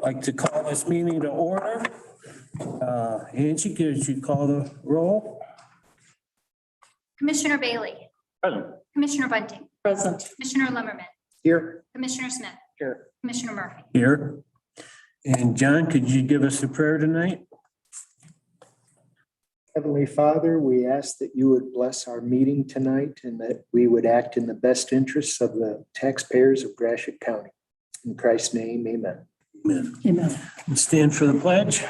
like to call this meeting to order. Angie, could you call the roll? Commissioner Bailey. Present. Commissioner Bunting. Present. Commissioner Lumberman. Here. Commissioner Smith. Here. Commissioner Murphy. Here. And John, could you give us a prayer tonight? Heavenly Father, we ask that you would bless our meeting tonight and that we would act in the best interests of the taxpayers of Gratiot County. In Christ's name, amen. Amen. Amen. And stand for the pledge.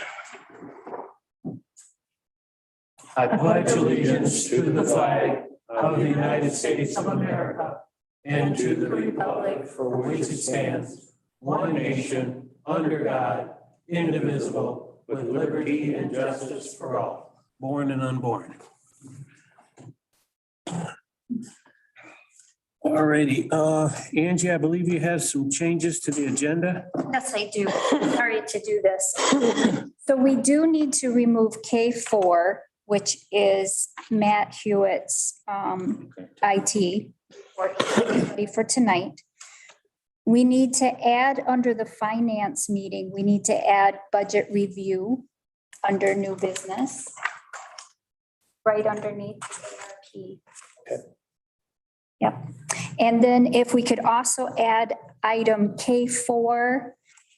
I pledge allegiance to the flag of the United States of America and to the republic for which it stands, one nation, under God, indivisible, with liberty and justice for all, born and unborn. All righty, Angie, I believe you have some changes to the agenda. Yes, I do. Sorry to do this. So we do need to remove K4, which is Matt Hewitt's IT for tonight. We need to add under the finance meeting, we need to add budget review under new business. Right underneath the ARP. Yep. And then if we could also add item K4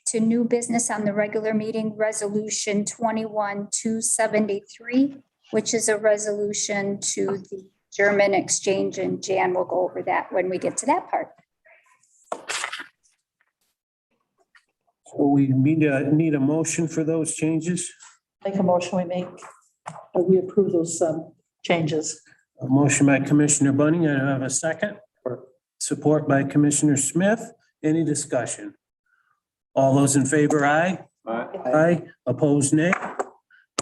to new business on the regular meeting, resolution 21-273, which is a resolution to the German exchange, and Jan will go over that when we get to that part. So we need a motion for those changes. Make a motion, we approve those changes. A motion by Commissioner Bunting. I have a second. Support by Commissioner Smith. Any discussion? All those in favor, aye. Aye. Opposed, nay.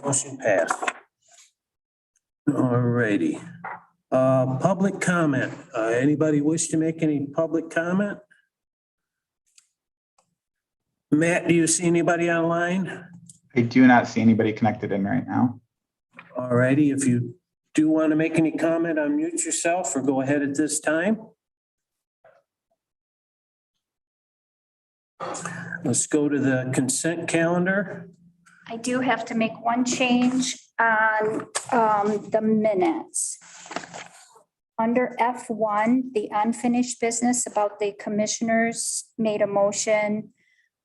Motion passed. All righty. Public comment. Anybody wish to make any public comment? Matt, do you see anybody online? I do not see anybody connected in right now. All righty. If you do want to make any comment, unmute yourself or go ahead at this time. Let's go to the consent calendar. I do have to make one change on the minutes. Under F1, the unfinished business about the commissioners made a motion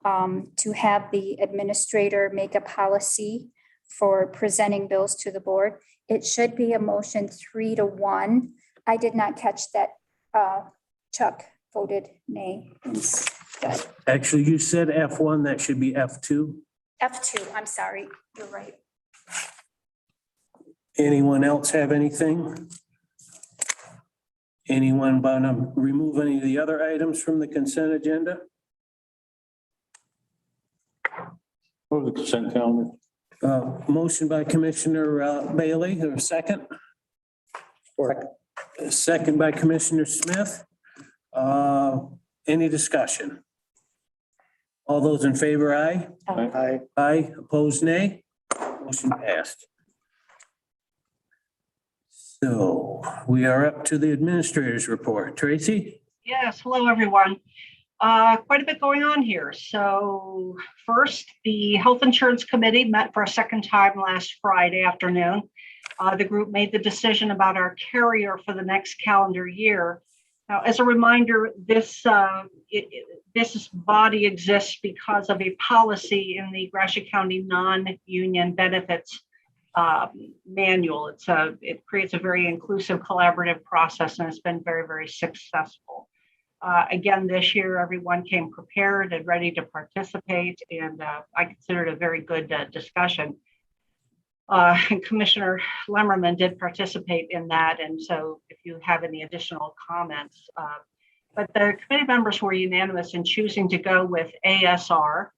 to have the administrator make a policy for presenting bills to the board. It should be a motion 3-1. I did not catch that. Chuck voted nay instead. Actually, you said F1, that should be F2. F2, I'm sorry, you're right. Anyone else have anything? Anyone want to remove any of the other items from the consent agenda? Move the consent calendar. Motion by Commissioner Bailey, or second? Second by Commissioner Smith. Any discussion? All those in favor, aye. Aye. Aye. Opposed, nay. Motion passed. So we are up to the administrator's report. Tracy? Yes, hello, everyone. Quite a bit going on here. So first, the Health Insurance Committee met for a second time last Friday afternoon. The group made the decision about our carrier for the next calendar year. Now, as a reminder, this body exists because of a policy in the Gratiot County non-union benefits manual. It creates a very inclusive, collaborative process, and it's been very, very successful. Again, this year, everyone came prepared and ready to participate, and I consider it a very good discussion. And Commissioner Lemmerman did participate in that, and so if you have any additional comments. But the committee members were unanimous in choosing to go with ASR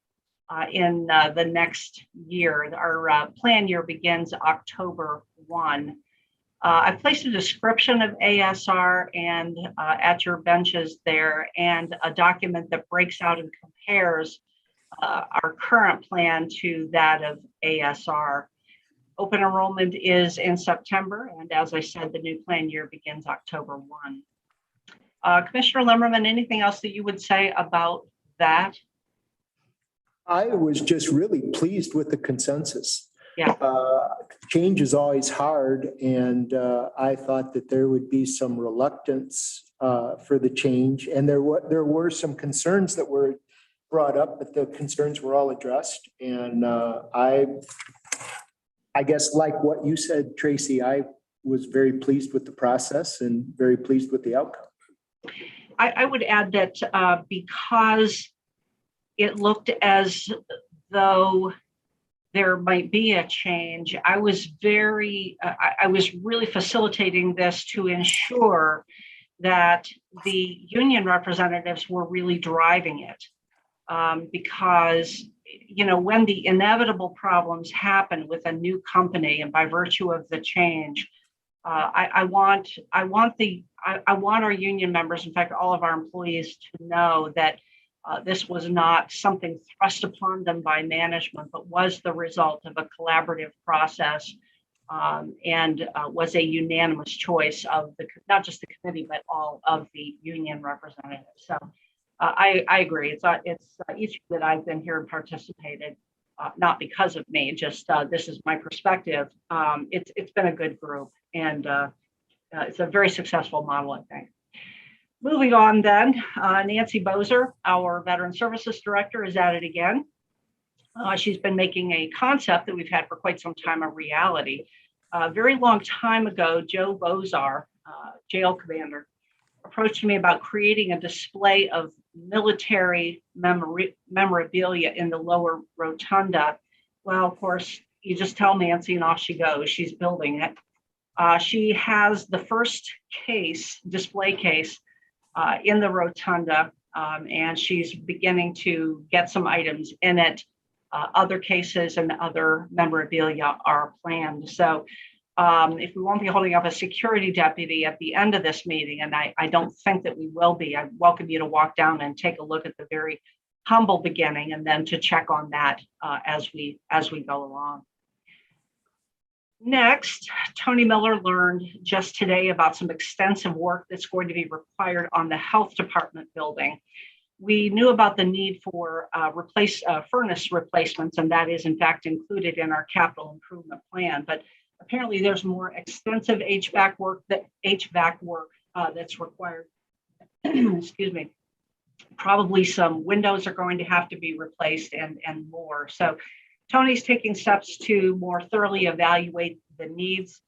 in the next year. Our plan year begins October 1. I've placed a description of ASR and at your benches there, and a document that breaks out and compares our current plan to that of ASR. Open enrollment is in September, and as I said, the new plan year begins October 1. Commissioner Lemmerman, anything else that you would say about that? I was just really pleased with the consensus. Yeah. Change is always hard, and I thought that there would be some reluctance for the change, and there were some concerns that were brought up, but the concerns were all addressed. And I guess like what you said, Tracy, I was very pleased with the process and very pleased with the outcome. I would add that because it looked as though there might be a change, I was really facilitating this to ensure that the union representatives were really driving it. Because, when the inevitable problems happen with a new company and by virtue of the change, I want our union members, in fact, all of our employees, to know that this was not something thrust upon them by management, but was the result of a collaborative process and was a unanimous choice of not just the committee, but all of the union representatives. So I agree. It's each that I've been here and participated, not because of me, just this is my perspective. It's been a good group, and it's a very successful model, I think. Moving on then, Nancy Bozer, our Veteran Services Director, is at it again. She's been making a concept that we've had for quite some time a reality. A very long time ago, Joe Bozar, jail commander, approached me about creating a display of military memorabilia in the lower rotunda. Well, of course, you just tell Nancy and off she goes. She's building it. She has the first display case in the rotunda, and she's beginning to get some items in it. Other cases and other memorabilia are planned. So if we won't be holding up a security deputy at the end of this meeting, and I don't think that we will be, I welcome you to walk down and take a look at the very humble beginning and then to check on that as we go along. Next, Tony Miller learned just today about some extensive work that's going to be required on the health department building. We knew about the need for furnace replacements, and that is in fact included in our capital improvement plan. But apparently there's more extensive HVAC work that's required. Excuse me. Probably some windows are going to have to be replaced and more. So Tony's taking steps to more thoroughly evaluate the needs.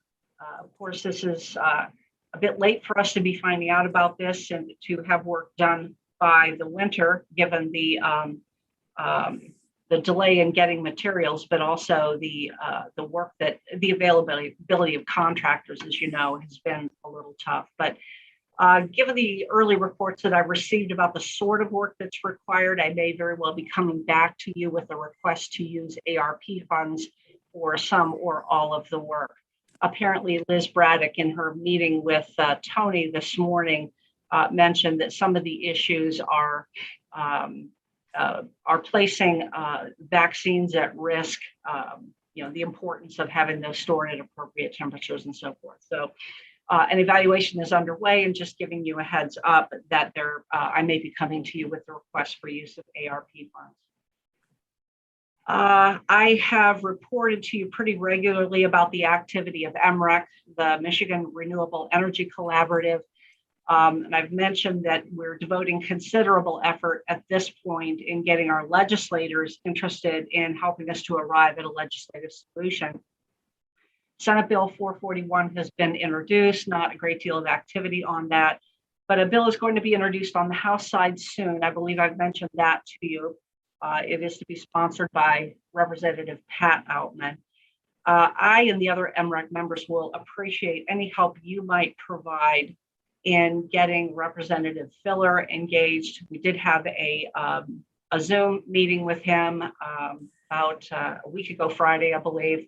Of course, this is a bit late for us to be finding out about this and to have work done by the winter, given the delay in getting materials, but also the availability of contractors, as you know, has been a little tough. But given the early reports that I've received about the sort of work that's required, I may very well be coming back to you with a request to use ARP funds for some or all of the work. Apparently, Liz Braddock, in her meeting with Tony this morning, mentioned that some of the issues are placing vaccines at risk. The importance of having those stored at appropriate temperatures and so forth. So. An evaluation is underway, and just giving you a heads up that I may be coming to you with a request for use of ARP funds. I have reported to you pretty regularly about the activity of MREC, the Michigan Renewable Energy Collaborative. And I've mentioned that we're devoting considerable effort at this point in getting our legislators interested in helping us to arrive at a legislative solution. Senate Bill 441 has been introduced, not a great deal of activity on that, but a bill is going to be introduced on the House side soon. I believe I've mentioned that to you. It is to be sponsored by Representative Pat Outman. I and the other MREC members will appreciate any help you might provide in getting Representative Filler engaged. We did have a Zoom meeting with him about a week ago Friday, I believe.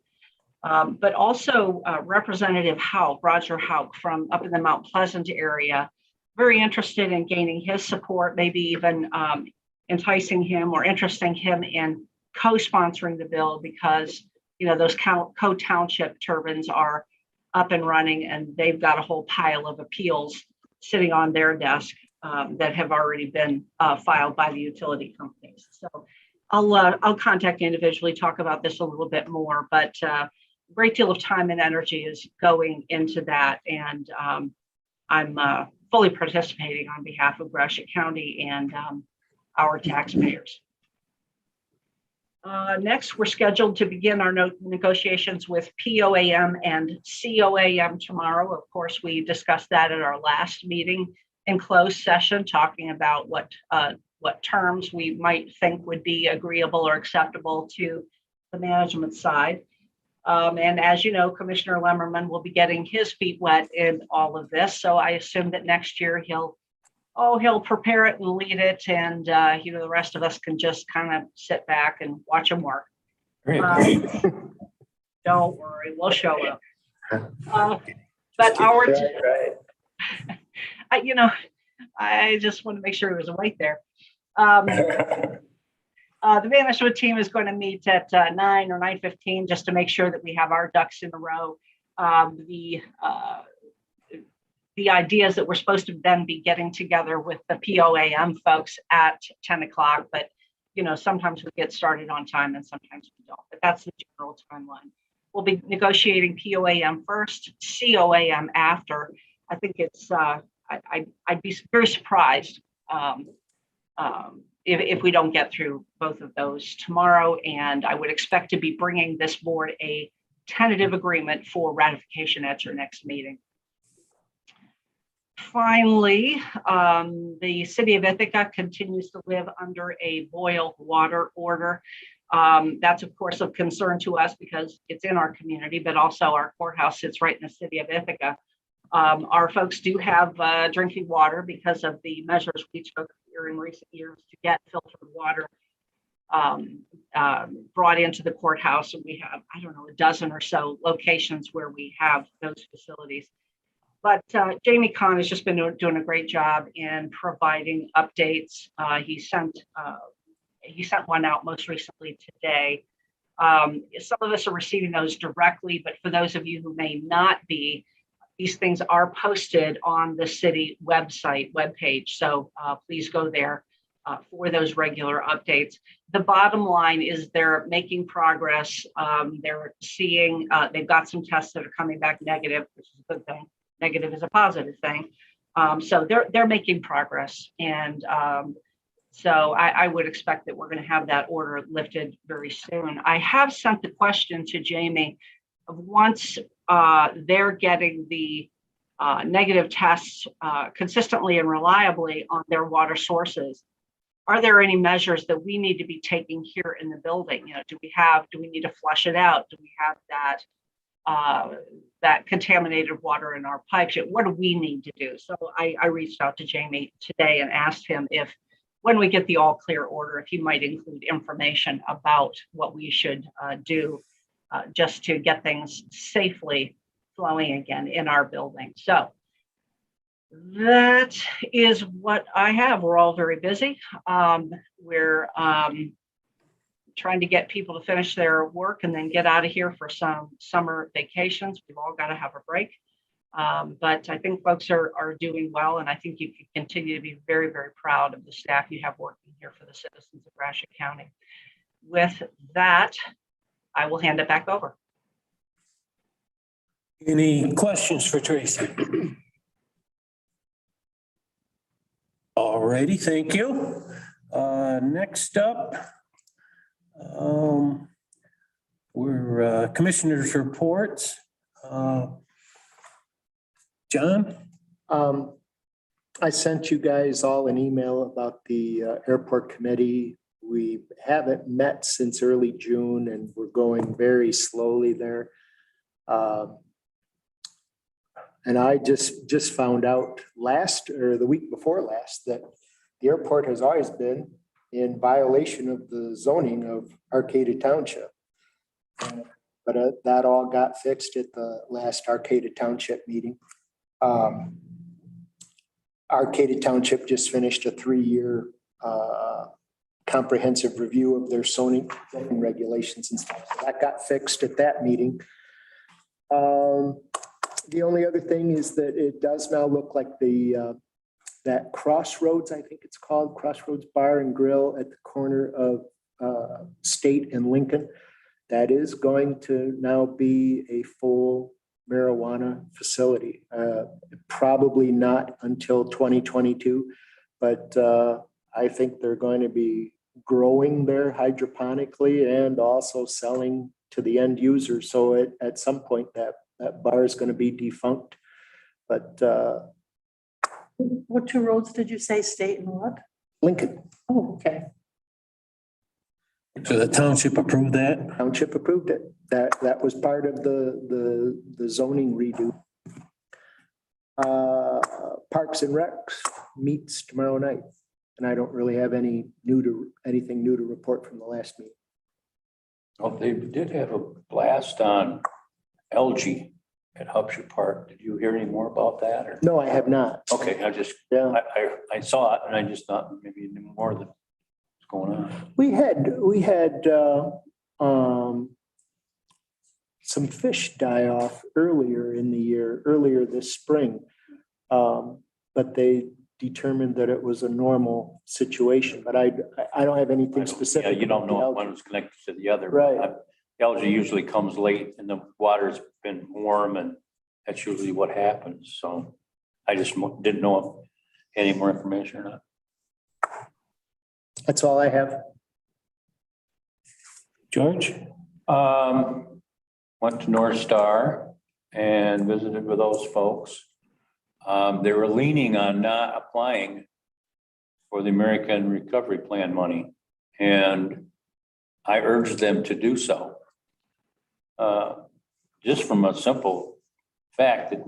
But also Representative Roger Houck from up in the Mount Pleasant area, very interested in gaining his support, maybe even enticing him or interesting him in co-sponsoring the bill, because those co-township turbines are up and running and they've got a whole pile of appeals sitting on their desk that have already been filed by the utility companies. So I'll contact individually, talk about this a little bit more, but a great deal of time and energy is going into that. And I'm fully participating on behalf of Gratiot County and our taxpayers. Next, we're scheduled to begin our negotiations with POAM and COAM tomorrow. Of course, we discussed that at our last meeting in closed session, talking about what terms we might think would be agreeable or acceptable to the management side. And as you know, Commissioner Lemmerman will be getting his feet wet in all of this. So I assume that next year he'll prepare it and lead it, and the rest of us can just kind of sit back and watch him work. Don't worry, we'll show up. But our, I just want to make sure he was awake there. The management team is going to meet at 9 or 9:15 just to make sure that we have our ducks in a row. The idea is that we're supposed to then be getting together with the POAM folks at 10 o'clock, but sometimes we get started on time and sometimes we don't, but that's the general timeline. We'll be negotiating POAM first, COAM after. I think it's, I'd be very surprised if we don't get through both of those tomorrow, and I would expect to be bringing this board a tentative agreement for ratification at your next meeting. Finally, the city of Ithaca continues to live under a boil water order. That's of course of concern to us because it's in our community, but also our courthouse sits right in the city of Ithaca. Our folks do have drinking water because of the measures we took here in recent years to get filtered water brought into the courthouse. And we have, I don't know, a dozen or so locations where we have those facilities. But Jamie Kahn has just been doing a great job in providing updates. He sent one out most recently today. Some of us are receiving those directly, but for those of you who may not be, these things are posted on the city webpage. So please go there for those regular updates. The bottom line is they're making progress. They're seeing, they've got some tests that are coming back negative, which is a good thing. Negative is a positive thing. So they're making progress. And so I would expect that we're going to have that order lifted very soon. I have sent the question to Jamie of once they're getting the negative tests consistently and reliably on their water sources, are there any measures that we need to be taking here in the building? Do we need to flush it out? Do we have that contaminated water in our pipes? What do we need to do? So I reached out to Jamie today and asked him if, when we get the all clear order, if he might include information about what we should do just to get things safely flowing again in our building. So that is what I have. We're all very busy. We're trying to get people to finish their work and then get out of here for some summer vacations. We've all got to have a break. But I think folks are doing well, and I think you can continue to be very, very proud of the staff you have working here for the citizens of Gratiot County. With that, I will hand it back over. Any questions for Tracy? All righty, thank you. Next up, we're commissioners' reports. John? I sent you guys all an email about the airport committee. We haven't met since early June and we're going very slowly there. And I just found out the week before last that the airport has always been in violation of the zoning of Arcata Township. But that all got fixed at the last Arcata Township meeting. Arcata Township just finished a 3-year comprehensive review of their zoning regulations and stuff. So that got fixed at that meeting. The only other thing is that it does now look like that Crossroads, I think it's called Crossroads Bar and Grill at the corner of State in Lincoln. That is going to now be a full marijuana facility. Probably not until 2022, but I think they're going to be growing there hydroponically and also selling to the end user. So at some point that bar is going to be defunct. But What two roads did you say, State and what? Lincoln Oh, okay. So the township approved that? Township approved it. That was part of the zoning redo. Parks and Recs meets tomorrow night. And I don't really have anything new to report from the last meeting. Oh, they did have a blast on algae at Hupshire Park. Did you hear any more about that or? No, I have not. Okay, Yeah. I saw it and I just thought maybe you knew more than what's going on. We had some fish die off earlier this spring. But they determined that it was a normal situation, but I don't have anything specific. Yeah, you don't about the know if algae. one was connected to the other. Right. Algae usually comes late and the water's been warm and that's usually what happens. So I just didn't know if any more information or not. That's all I have. George? Went to North Star and visited with those folks. They were leaning on not applying for the American Recovery Plan money, and I urged them to do so. Just from a simple fact that,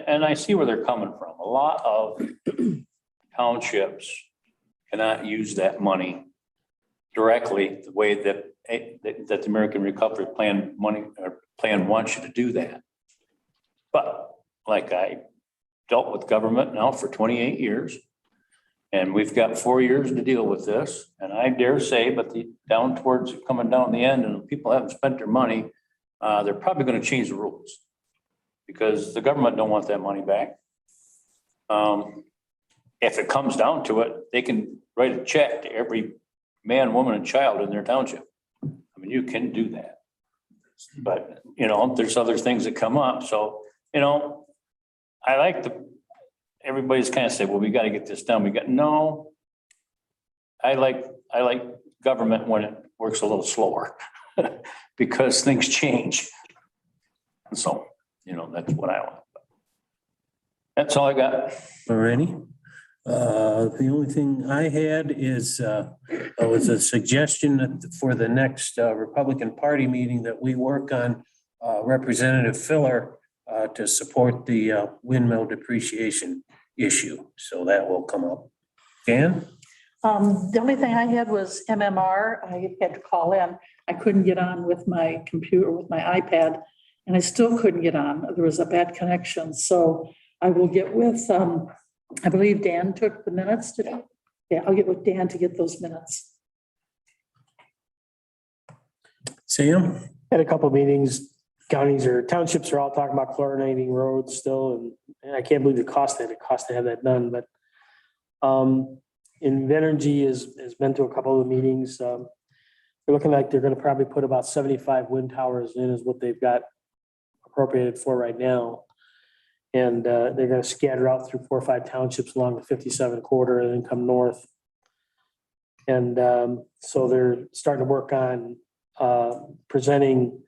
and I see where they're coming from. A lot of townships cannot use that money directly the way that the American Recovery Plan money or plan wants you to do that. But like I dealt with government now for 28 years, and we've got 4 years to deal with this. And I dare say, but down towards coming down the end and people haven't spent their money, they're probably going to change the rules because the government don't want that money back. If it comes down to it, they can write a check to every man, woman, and child in their township. I mean, you can do that. But, there's other things that come up. So, I like everybody's kind of say, well, we got to get this done. I like government when it works a little slower because things change. And so, that's what I want. That's all I got. Alrighty. The only thing I had is, was a suggestion that for the next Republican Party meeting that we work on Representative Filler to support the windmill depreciation issue. So that will come up. Dan? The only thing I had was MMR. I had to call in. I couldn't get on with my computer, with my iPad, and I still couldn't get on. There was a bad connection. So I will get with, I believe Dan took the minutes today. Yeah, I'll get with Dan to get those minutes. Sam? Had a couple of meetings, counties or townships are all talking about chlorinating roads still, and I can't believe the cost to have that done, but Invenergy has been to a couple of meetings. They're looking like they're gonna probably put about 75 wind towers in is what they've got appropriated for right now. And they're gonna scatter out through 4 or 5 townships along the 57 corridor and then come north. And so they're starting to work on presenting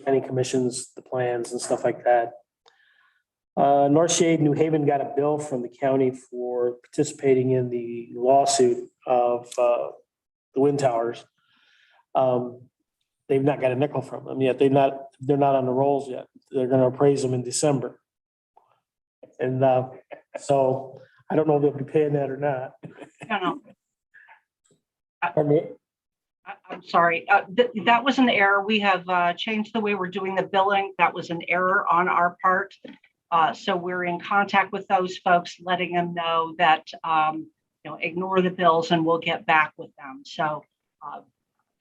any commissions, the plans and stuff like that. North Shade, New Haven got a bill from the county for participating in the lawsuit of the wind towers. They've not got a nickel from them yet. They're not on the rolls yet. They're going to appraise them in December. And so I don't know if they'll be paying that or not. No. Pardon me? I'm sorry. That was an error. We have changed the way we're doing the billing. That was an error on our part. So we're in contact with those folks, letting them know that, ignore the bills and we'll get back with them. So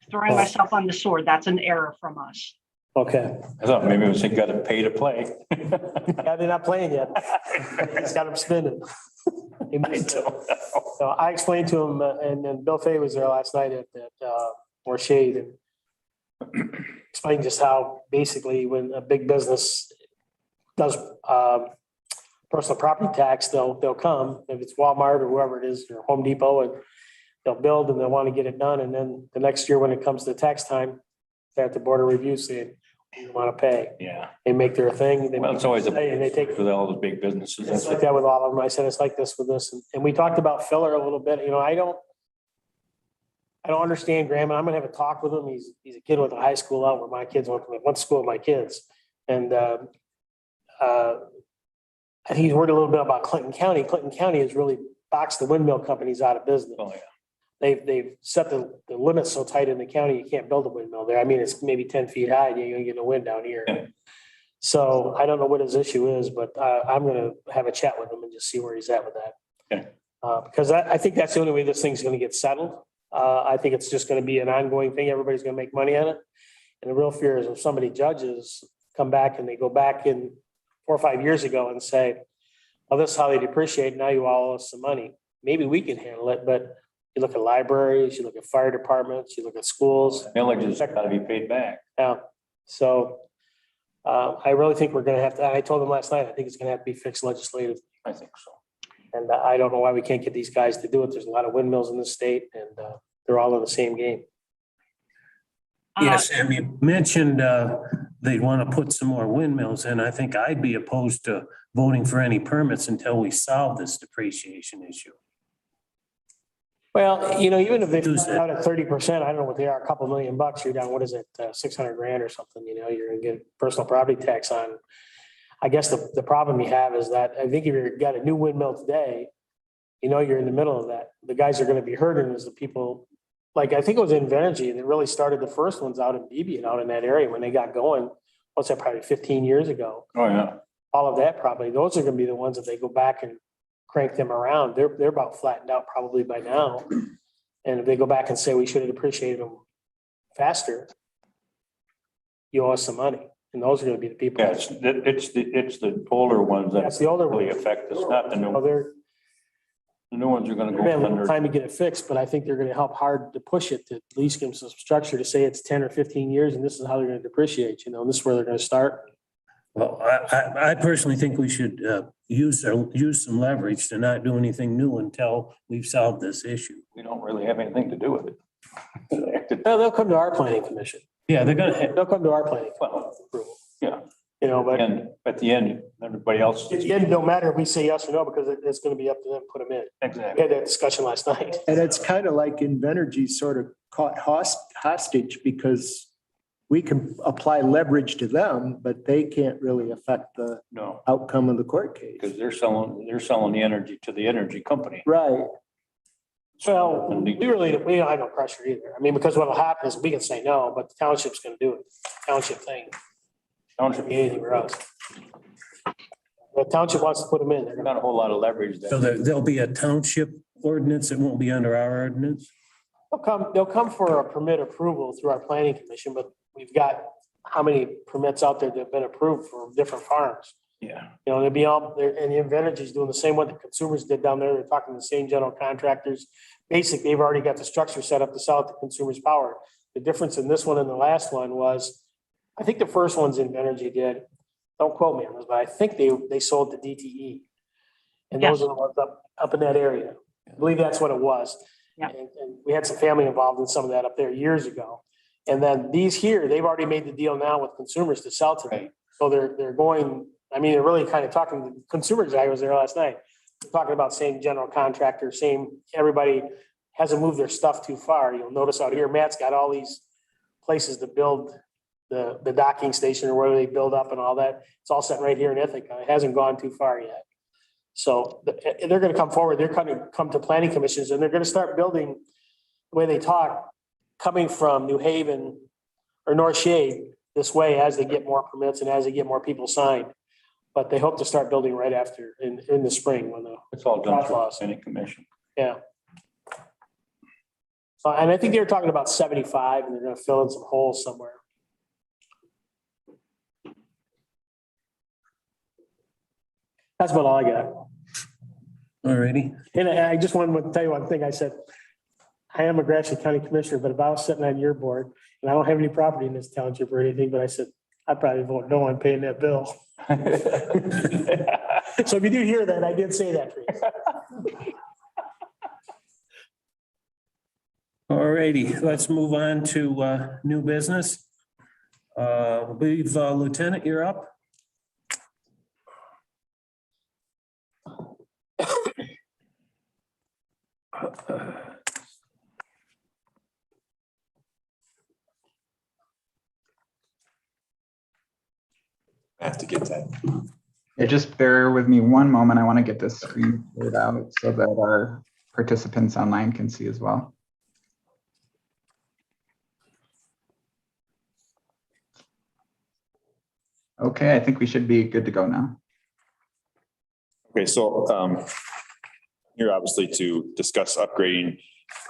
throwing myself on the sword, that's an error from us. Okay. I thought maybe it was, you got to pay to play. Yeah, they're not playing yet. It's got them spinning. He missed it. So I explained to him, and then Bill Fay was there last night at More Shade and explained just how basically when a big business does personal property tax, they'll come, if it's Walmart or whoever it is, or Home Depot, and they'll build and they'll want to get it done. And then the next year when it comes to tax time, they're at the board of review saying, you want to pay. Yeah. They make their thing. They Well, it's always and they take with all the big businesses. it's like that with all of them. I said, it's like this with this. And we talked about filler a little bit. You know, I don't understand Graham, and I'm gonna have a talk with him. He's a kid with a high school out where my kids went to school with my kids. And I think he's worried a little bit about Clinton County. Clinton County has really boxed the windmill companies out of business. Oh, yeah. They've set the limits so tight in the county, you can't build a windmill there. I mean, it's maybe 10 feet high, you're gonna get a wind down here. Yeah. So I don't know what his issue is, but I'm gonna have a chat with him and just see where he's at with that. Okay. Because I think that's the only way this thing's gonna get settled. I think it's just gonna be an ongoing thing. Everybody's gonna make money on it. And the real fear is if somebody judges come back and they go back in 4 or 5 years ago and say, well, this is how they depreciate, now you all owe us some money. Maybe we can handle it, but you look at libraries, you look at fire departments, you look at schools. Villages got to be paid back. Yeah, so I really think we're gonna have to, I told them last night, I think it's gonna have to be fixed legislatively. I think so. And I don't know why we can't get these guys to do it. There's a lot of windmills in the state and they're all in the same game. Yes, Sam, you mentioned they'd want to put some more windmills in. I think I'd be opposed to voting for any permits until we solve this depreciation issue. Well, you know, even if they Do that. out at 30%, I don't know what they are, a couple $1,000,000, you're down, what is it, 600 grand or something, you know, you're gonna get personal property tax on. I guess the problem you have is that I think if you've got a new windmill today, you know, you're in the middle of that. The guys are gonna be hurting is the people, like, I think it was Invenergy that really started the first ones out in Beebe and out in that area when they got going. What's that, probably 15 years ago? Oh, yeah. All of that probably, those are gonna be the ones that they go back and crank them around. They're about flattened out probably by now. And if they go back and say we should have depreciated them faster, you owe us some money. And those are gonna be the people. Yeah, it's the older ones that That's the older really ones. affect us, not the new. Well, they're The new ones are gonna gonna have a go little under. time to get it fixed, but I think they're gonna help hard to push it to at least give them some structure to say it's 10 or 15 years and this is how they're gonna depreciate, you know, and this is where they're gonna start. Well, I personally think we should use some leverage to not do anything new until we've solved this issue. We don't really have anything to do with it. No, they'll come to our planning commission. Yeah, they're gonna, They'll come to our planning. Well, approval. yeah. You know, but And at the end, everybody else. at the end, no matter if we say yes or no, because it's gonna be up to them to put them in. We Exactly. had that discussion last night. And it's kind of like Invenergy sort of caught hostage because we can apply leverage to them, but they can't really affect the No, outcome of the court case. because they're selling the energy to the energy company. Right. Well, we don't have no pressure either. I mean, because what'll happen is we can say no, but the township's gonna do it. Township thing. Township be anything for us. The township wants to put them in. They're gonna, Not a whole lot of leverage so there. there'll be a township ordinance that won't be under our ordinance? they'll come for a permit approval through our planning commission, but we've got how many permits out there that have been approved for different farms? Yeah. You know, they'll be all there, and the Invenergy is doing the same what the consumers did down there. They're talking to the same general contractors. Basically, they've already got the structure set up to sell it to consumers' power. The difference in this one and the last one was, I think the first ones Invenergy did, don't quote me on this, but I think they sold to DTE. And those are the ones up in that area. I believe that's what it was. Yeah. And we had some family involved in some of that up there years ago. And then these here, they've already made the deal now with consumers to sell to them. Right. So they're going, I mean, they're really kind of talking to the consumers. I was there last night, talking about same general contractor, same, everybody hasn't moved their stuff too far. You'll notice out here, Matt's got all these places to build the docking station or where they build up and all that. It's all set right here in Ithaca. It hasn't gone too far yet. So they're going to come forward. They're going to come to planning commissions and they're going to start building the way they talk, coming from New Haven or North Shade this way as they get more permits and as they get more people signed. But they hope to start building right after in the spring when the, It's all done through Laws. any commission. yeah. So, and I think they were talking about 75 and they're going to fill in some holes somewhere. That's about all I got. All righty. And I just wanted to tell you one thing. I said, I am a Gratiot County Commissioner, but if I was sitting on your board and I don't have any property in this township or anything, but I said, I'd probably vote no on paying that bill. So if you do hear that, I did say that for you. All righty, let's move on to new business. I believe Lieutenant, you're up. I have to get that. Yeah, just bear with me one moment. I want to get this screen cleared out so that our participants online can see as well. Okay, I think we should be good to go now. Okay, so here obviously to discuss upgrading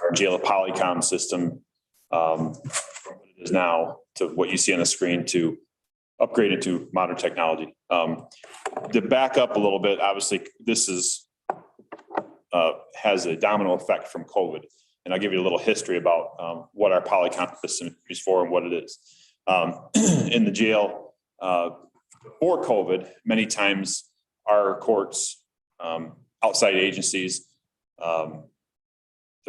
our jail Polycom system from what it is now to what you see on the screen to upgrade it to modern technology. To back up a little bit, obviously this is has a domino effect from COVID. And I'll give you a little history about what our Polycom system is for and what it is. In the jail, before COVID, many times our courts, outside agencies, the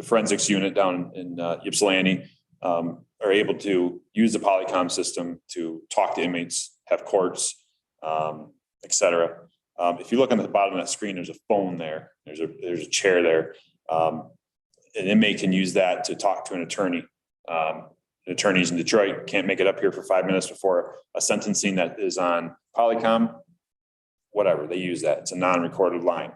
forensics unit down in Ypsilanti are able to use the Polycom system to talk to inmates, have courts, et cetera. If you look on the bottom of that screen, there's a phone there. There's a chair there. An inmate can use that to talk to an attorney. Attorneys in Detroit can't make it up here for 5 minutes before a sentencing that is on Polycom. Whatever, they use that. It's a non-recorded line.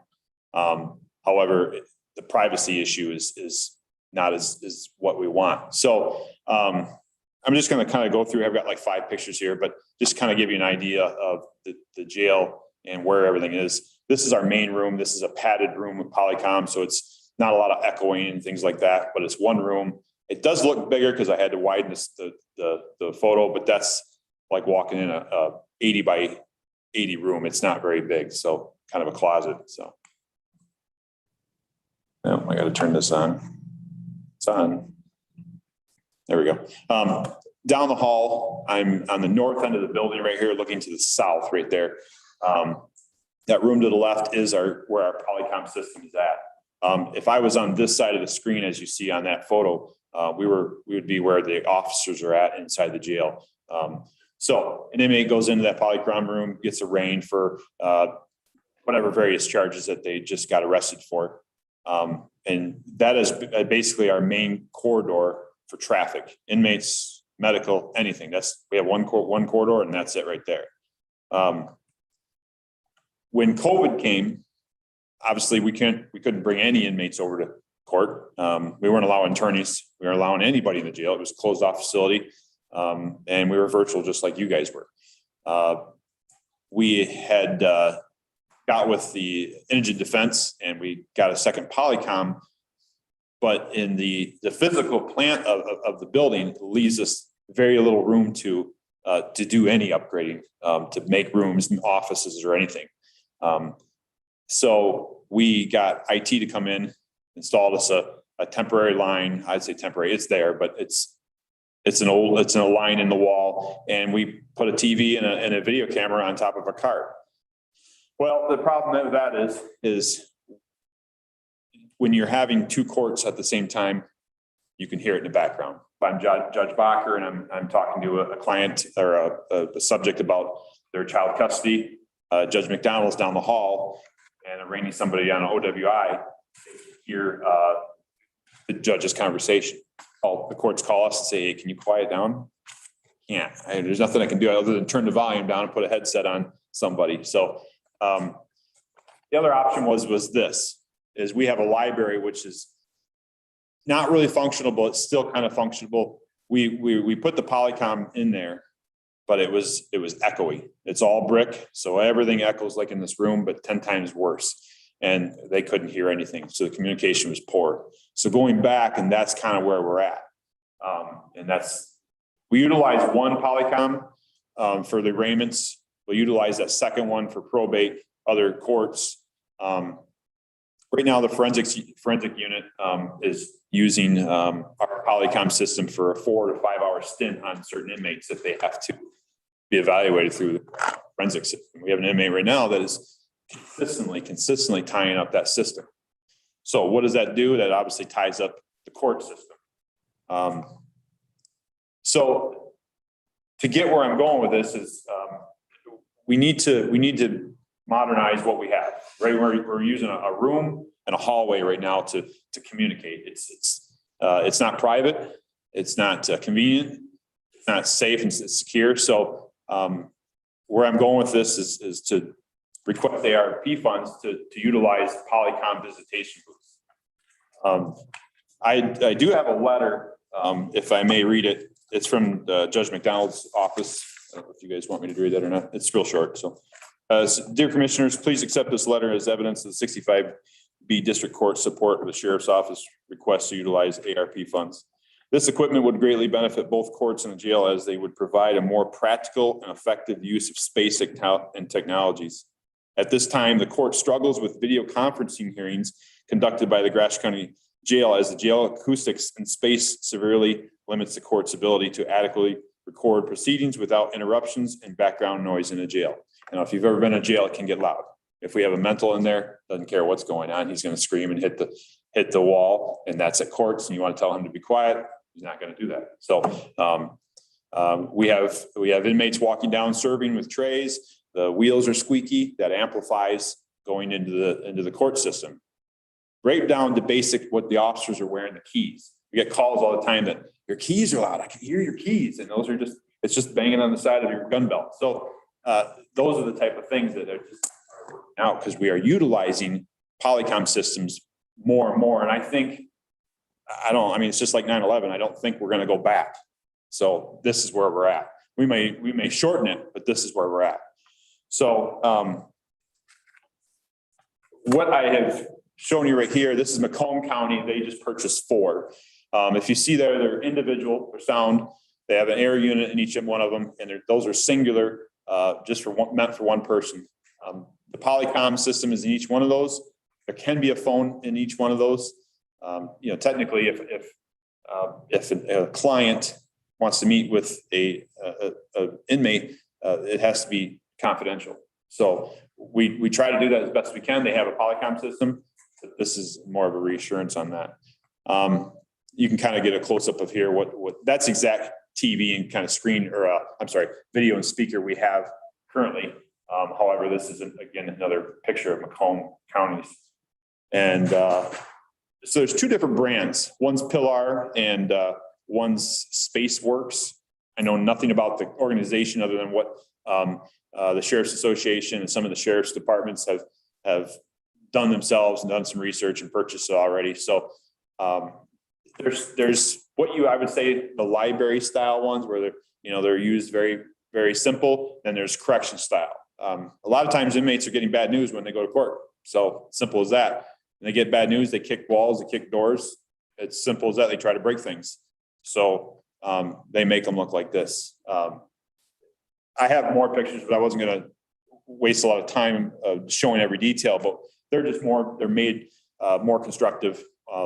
However, the privacy issue is not as what we want. So I'm just going to kind of go through. I've got like 5 pictures here, but just kind of give you an idea of the jail and where everything is. This is our main room. This is a padded room with Polycom, so it's not a lot of echoing and things like that. But it's one room. It does look bigger because I had to widen the photo, but that's like walking in a 80 by 80 room. It's not very big, so kind of a closet. So, oh, I got to turn this on. It's on. There we go. Down the hall, I'm on the north end of the building right here, looking to the south right there. That room to the left is where our Polycom system is at. If I was on this side of the screen, as you see on that photo, we would be where the officers are at inside the jail. So an inmate goes into that Polycom room, gets arraigned for whatever various charges that they just got arrested for. And that is basically our main corridor for traffic, inmates, medical, anything. We have one corridor and that's it right there. When COVID came, obviously we couldn't bring any inmates over to court. We weren't allowing attorneys. We weren't allowing anybody in the jail. It was a closed off facility. And we were virtual just like you guys were. We had got with the indigent defense and we got a second Polycom, but in the physical plant of the building leaves us very little room to do any upgrading, to make rooms and offices or anything. So we got IT to come in, installed us a temporary line. I'd say temporary, it's there, but it's a line in the wall, and we put a TV and a video camera on top of a cart. Well, the problem with that is when you're having 2 courts at the same time, you can hear it in the background. If I'm Judge Bacher and I'm talking to a client or a subject about their child custody, Judge McDonald's down the hall and arraigning somebody on an OWI, hear the judge's conversation. The courts call us and say, hey, can you quiet down? Can't. There's nothing I can do other than turn the volume down and put a headset on somebody. So the other option was this, is we have a library which is not really functional, but it's still kind of functional. We put the Polycom in there, but it was echoey. It's all brick, so everything echoes like in this room, but 10 times worse. And they couldn't hear anything, so the communication was poor. So going back, and that's kind of where we're at. And we utilize one Polycom for the arraignments. We'll utilize that second one for probate, other courts. Right now, the forensic unit is using our Polycom system for a 4 to 5 hour stint on certain inmates that they have to be evaluated through the forensic system. We have an inmate right now that is consistently tying up that system. So what does that do? That obviously ties up the court system. So to get where I'm going with this is we need to modernize what we have, right? We're using a room and a hallway right now to communicate. It's not private. It's not convenient. It's not safe and secure. So where I'm going with this is to request ARP funds to utilize Polycom visitation booths. I do have a letter, if I may read it. It's from Judge McDonald's office. I don't know if you guys want me to read that or not. It's real short. So, dear commissioners, please accept this letter as evidence of the 65B District Court support of the Sheriff's Office request to utilize ARP funds. This equipment would greatly benefit both courts and the jail as they would provide a more practical and effective use of space and technologies. At this time, the court struggles with video conferencing hearings conducted by the Gratiot County Jail as the jail acoustics and space severely limits the court's ability to adequately record proceedings without interruptions and background noise in a jail. And if you've ever been in a jail, it can get loud. If we have a mental in there, doesn't care what's going on, he's going to scream and hit the wall, and that's at courts. And you want to tell him to be quiet, he's not going to do that. So we have inmates walking down serving with trays. The wheels are squeaky. That amplifies going into the court system. Right down to basic what the officers are wearing, the keys. We get calls all the time that your keys are loud. I can hear your keys, and those are it's just banging on the side of your gun belt. So those are the type of things that are just out because we are utilizing Polycom systems more and more. And I think it's just like 9/11. I don't think we're going to go back. So this is where we're at. We may shorten it, but this is where we're at. So what I have shown you right here, this is Macomb County. They just purchased 4. If you see there, they're individual, they're sound. They have an air unit in each one of them, and those are singular, just meant for one person. The Polycom system is in each one of those. There can be a phone in each one of those. Technically, if a client wants to meet with a inmate, it has to be confidential. So we try to do that as best we can. They have a Polycom system. This is more of a reassurance on that. You can kind of get a close up of here. What that's exact TV and kind of screen or video and speaker we have currently. However, this is again another picture of Macomb counties. And so there's 2 different brands. One's Pillar and one's Spaceworks. I know nothing about the organization other than what the Sheriff's Association and some of the sheriff's departments have done themselves and done some research and purchased it already. So there's I would say the library style ones where they're used very, very simple. Then there's correction style. A lot of times inmates are getting bad news when they go to court. So simple as that. When they get bad news, they kick walls, they kick doors. It's simple as that. They try to break things. So they make them look like this. I have more pictures, but I wasn't going to waste a lot of time showing every detail, but they're made more constructive,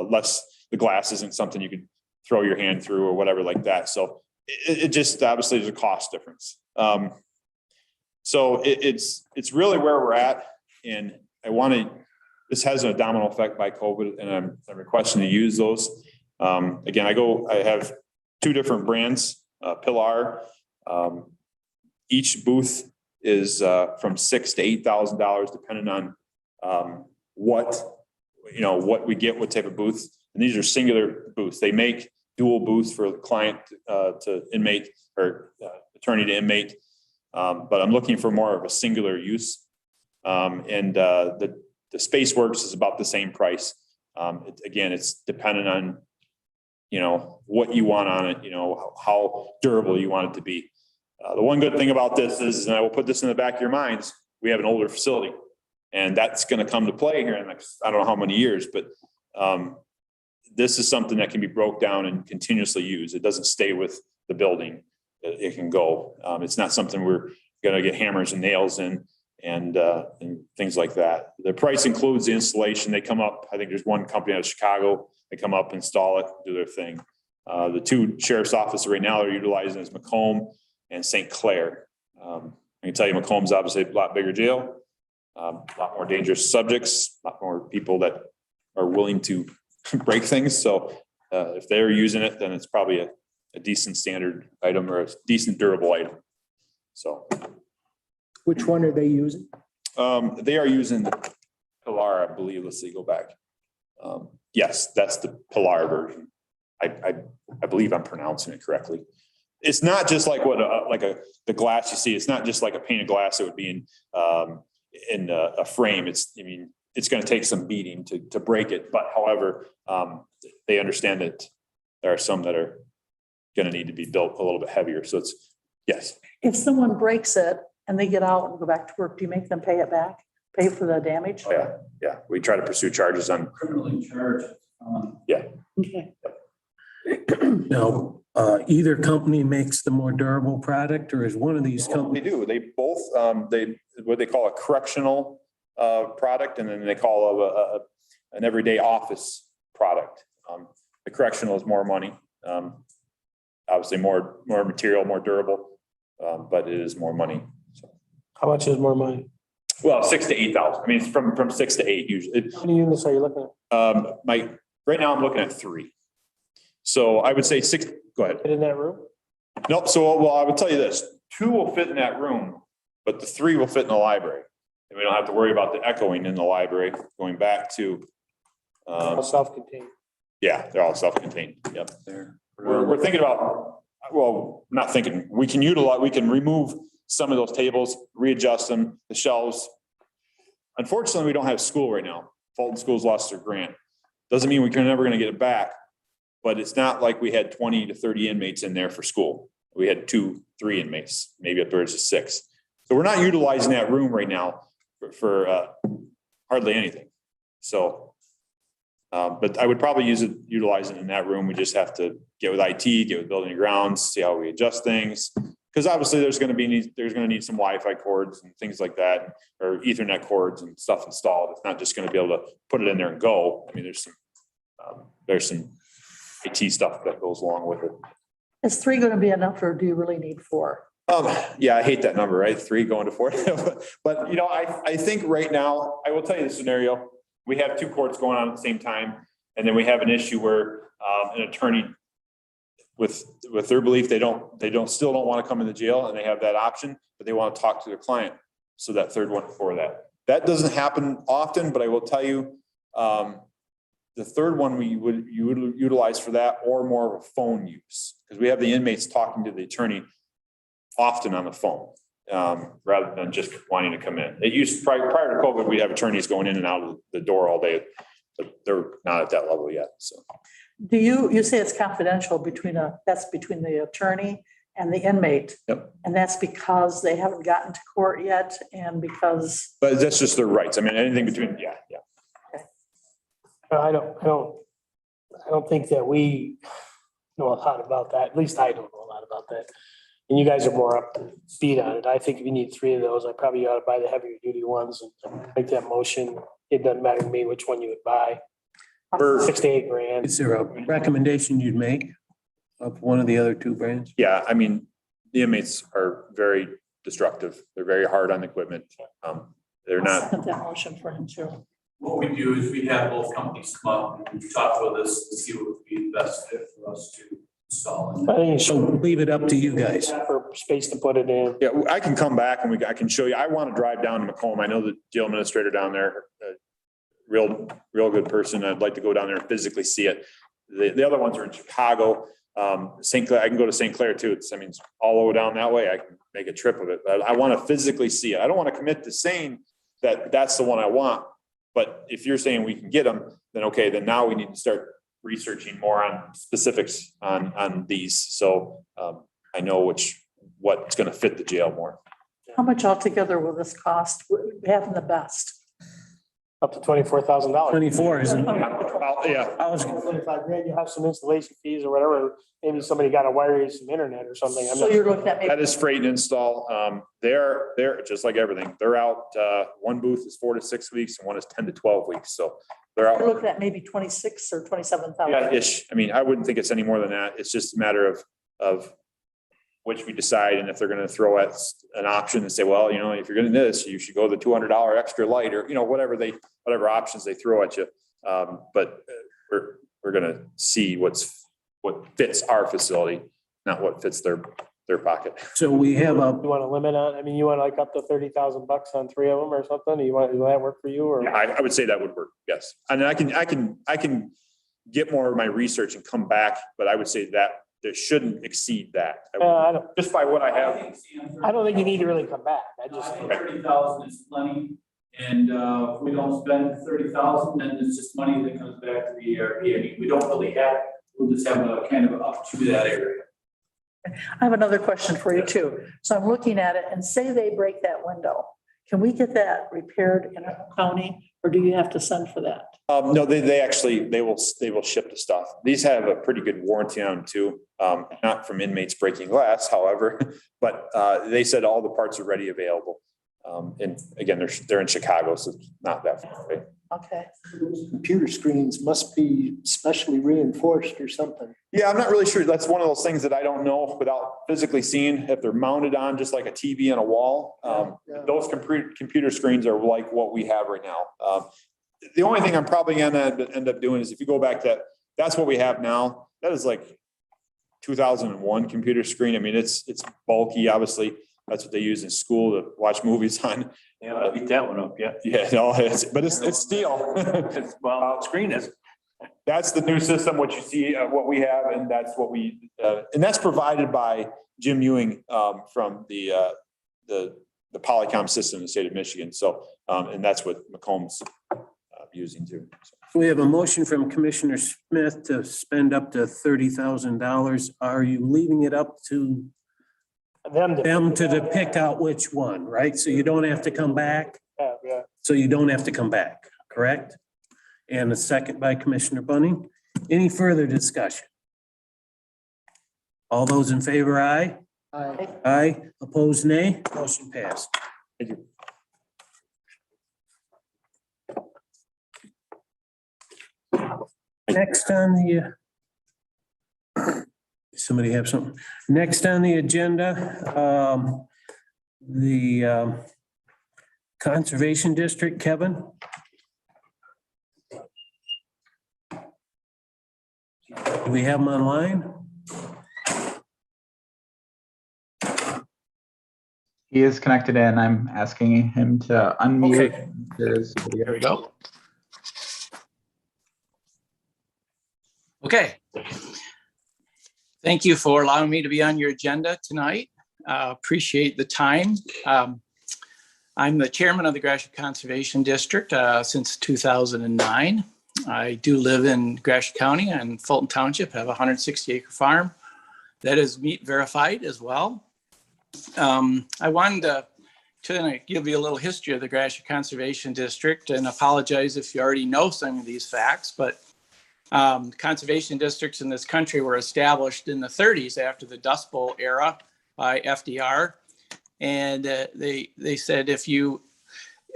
less, the glass isn't something you could throw your hand through or whatever like that. So it just, obviously there's a cost difference. So it's really where we're at. And this has a domino effect by COVID, and I'm requesting to use those. Again, I have 2 different brands, Pillar. Each booth is from $6,000 to $8,000, depending on what we get, what type of booth. And these are singular booths. They make dual booths for the client to inmate or attorney to inmate. But I'm looking for more of a singular use. The Spaceworks is about the same price. It's dependent on, what you want on it, how durable you want it to be. The one good thing about this is, and I will put this in the back of your minds, we have an older facility, and that's going to come to play here in the next, I don't know how many years, but this is something that can be broke down and continuously used. It doesn't stay with the building. It can go. It's not something we're going to get hammers and nails in. and things like that. The price includes the installation. They come up, I think there's one company out of Chicago, they come up, install it, do their thing. The two sheriff's offices right now are utilizing is Macomb and St. Clair. I can tell you Macomb's obviously a lot bigger jail, a lot more dangerous subjects, a lot more people that are willing to break things. So if they're using it, then it's probably a decent standard item or a decent durable item. So. Which one are they using? They are using the Pilar, I believe. Let's see, go back. Yes, that's the Pilar version. I believe I'm pronouncing it correctly. It's not just like what the glass you see. It's not just like a pane of glass that would be in a frame. It's going to take some beating to break it. But however, they understand that there are some that are going to need to be built a little bit heavier. So it's yes. If someone breaks it and they get out and go back to work, do you make them pay it back? Pay for the damage? Oh, yeah. We try to pursue charges on. Criminally charged. Okay. Now, either company makes the more durable product, or is one of these They companies? do. They both, what they call a correctional product, and then they call an everyday office product. The correctional is more money, obviously more material, more durable, but it is more money. So, How much is more money? well, 6,000 to 8,000. I mean, it's from 6 to 8 usually. How many units are you looking at? Right now I'm looking at 3. So I would say 6. Go ahead. Fit in that room? Nope. So, well, I would tell you this, 2 will fit in that room, but the 3 will fit in the library. And we don't have to worry about the echoing in the library going back to, Self-contained. yeah, they're all self-contained. Yep. We're thinking about, well, not thinking, we can remove some of those tables, readjust them, the shelves. Unfortunately, we don't have school right now. Fulton School's lost their grant. Doesn't mean we're never going to get it back, but it's not like we had 20 to 30 inmates in there for school. We had 2, 3 inmates, maybe up towards 6. So we're not utilizing that room right now for hardly anything. So, but I would probably utilize it in that room. We just have to get with IT, get with building and grounds, see how we adjust things. Because obviously there's going to need some Wi-Fi cords and things like that, or Ethernet cords and stuff installed. It's not just going to be able to put it in there and go. I mean, there's some IT stuff that goes along with it. Is 3 going to be enough, or do you really need 4? Yeah, I hate that number, right? 3 going to 4. But I think right now, I will tell you the scenario. We have 2 courts going on at the same time, and then we have an issue where an attorney, with their belief, still don't want to come in the jail, and they have that option, but they want to talk to their client. So that 3rd one for that doesn't happen often, but I will tell you, the 3rd one you would utilize for that, or more of a phone use, because we have the inmates talking to the attorney often on the phone, rather than just wanting to come in. It used prior to COVID, we'd have attorneys going in and out of the door all day, but they're not at that level yet. So. Do you say it's confidential that's between the attorney and the inmate? Yep. And that's because they haven't gotten to court yet, and because. But that's just their rights. I mean, anything between, yeah. Okay. I don't think that we know a lot about that. At least I don't know a lot about that. And you guys are more up to speed on it. I think if you need 3 of those, I probably ought to buy the heavier duty ones and make that motion. It doesn't matter to me which one you would buy. For 6 to 8 grand. Is there a recommendation you'd make of one of the other 2 brands? Yeah, I mean, the inmates are very destructive. They're very hard on equipment. They're I'll not. second that motion for him too. What we do is we have both companies come up and we talk with us to see what would be the best fit for us to install. I think you So should leave it up to you guys. for space to put it in. Yeah, I can come back and I can show you. I want to drive down to Macomb. I know the jail administrator down there, real good person. I'd like to go down there and physically see it. The other ones are in Chicago, St. Clair. I can go to St. Clair too. It's all over down that way. I can make a trip of it, but I want to physically see it. I don't want to commit to saying that that's the one I want. But if you're saying we can get them, then okay, then now we need to start researching more on specifics on these. So I know what's going to fit the jail more. How much altogether will this cost, having the best? Up to $24,000. 24, isn't it? Well, yeah, I was, 25 grand, you have some installation fees or whatever. Maybe somebody got to wire you some internet or something. I'm So not- you're looking at that maybe, is freight and install. They're just like everything. They're out, one booth is 4 to 6 weeks and one is 10 to 12 weeks. So they're out. you're looking at maybe 26 or 27,000. Yeah, ish. I mean, I wouldn't think it's any more than that. It's just a matter of which we decide. And if they're going to throw at an option and say, well, you know, if you're going to do this, you should go the $200 extra light or, you know, whatever options they throw at you. But we're going to see what fits our facility, not what fits their pocket. so we have a, You want to limit on, I mean, you want like up to $30,000 on 3 of them or something? Will that work for you or? Yeah, I would say that would work. Yes. And I can get more of my research and come back, but I would say that there shouldn't exceed that. Just by what I have. I don't think you need to really come back. I I just, think 30,000 is plenty, and if we don't spend 30,000, then it's just money that comes back to the ARP. I mean, we don't really have, we'll just have a kind of up to that area. I have another question for you too. So I'm looking at it and say they break that window. Can we get that repaired in our county or do you have to send for that? No, they will ship the stuff. These have a pretty good warranty on them too. Not from inmates breaking glass, however, but they said all the parts are ready available. And again, they're in Chicago, so it's not that far away. Okay. Computer screens must be specially reinforced or something. Yeah, I'm not really sure. That's one of those things that I don't know without physically seeing if they're mounted on just like a TV on a wall. Those computer screens are like what we have right now. The only thing I'm probably gonna end up doing is if you go back to, that's what we have now. That is like 2001 computer screen. I mean, it's bulky, obviously. That's what they use in school to watch movies on. Yeah, I beat that one up, yeah. Yeah, no, but it's steel. Well, screen is. That's the new system, what you see, what we have, and that's what and that's provided by Jim Ewing from the Polycom system in the state of Michigan. So, and that's what Macomb's using too. So. we have a motion from Commissioner Smith to spend up to $30,000. Are you leaving it up to them to pick out which one, right? So you don't have to come back? Yeah. So you don't have to come back, correct? And a second by Commissioner Bunning. Any further discussion? All those in favor, aye? Aye. Aye. Opposed, nay? Motion passed. Thank you. Next on the, somebody have something? Next on the agenda, the Conservation District, Kevin? Do we have him online? He is connected in. I'm asking him to unmute. Okay. There we go. Okay. Thank you for allowing me to be on your agenda tonight. Appreciate the time. I'm the chairman of the Gratiot Conservation District since 2009. I do live in Gratiot County and Fulton Township, have a 160-acre farm that is meat verified as well. I wanted to give you a little history of the Gratiot Conservation District and apologize if you already know some of these facts, but conservation districts in this country were established in the 30s after the Dust Bowl era by FDR. And they said, if you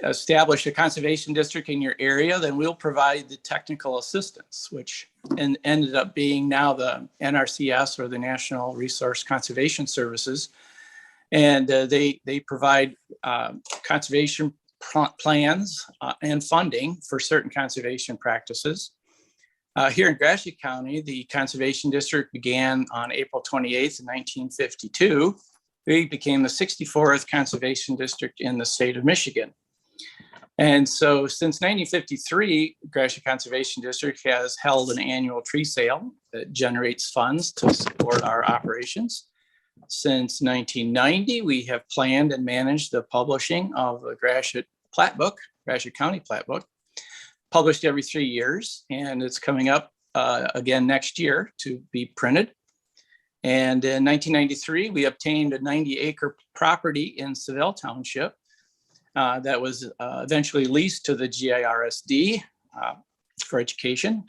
establish a conservation district in your area, then we'll provide the technical assistance, which ended up being now the NRCS, or the National Resource Conservation Services. And they provide conservation plans and funding for certain conservation practices. Here in Gratiot County, the Conservation District began on April 28th, 1952. We became the 64th Conservation District in the state of Michigan. And so since 1953, Gratiot Conservation District has held an annual tree sale that generates funds to support our operations. Since 1990, we have planned and managed the publishing of the Gratiot Plat Book, Gratiot County Plat Book, published every 3 years, and it's coming up again next year to be printed. And in 1993, we obtained a 90-acre property in Seville Township that was eventually leased to the GIRSD for education.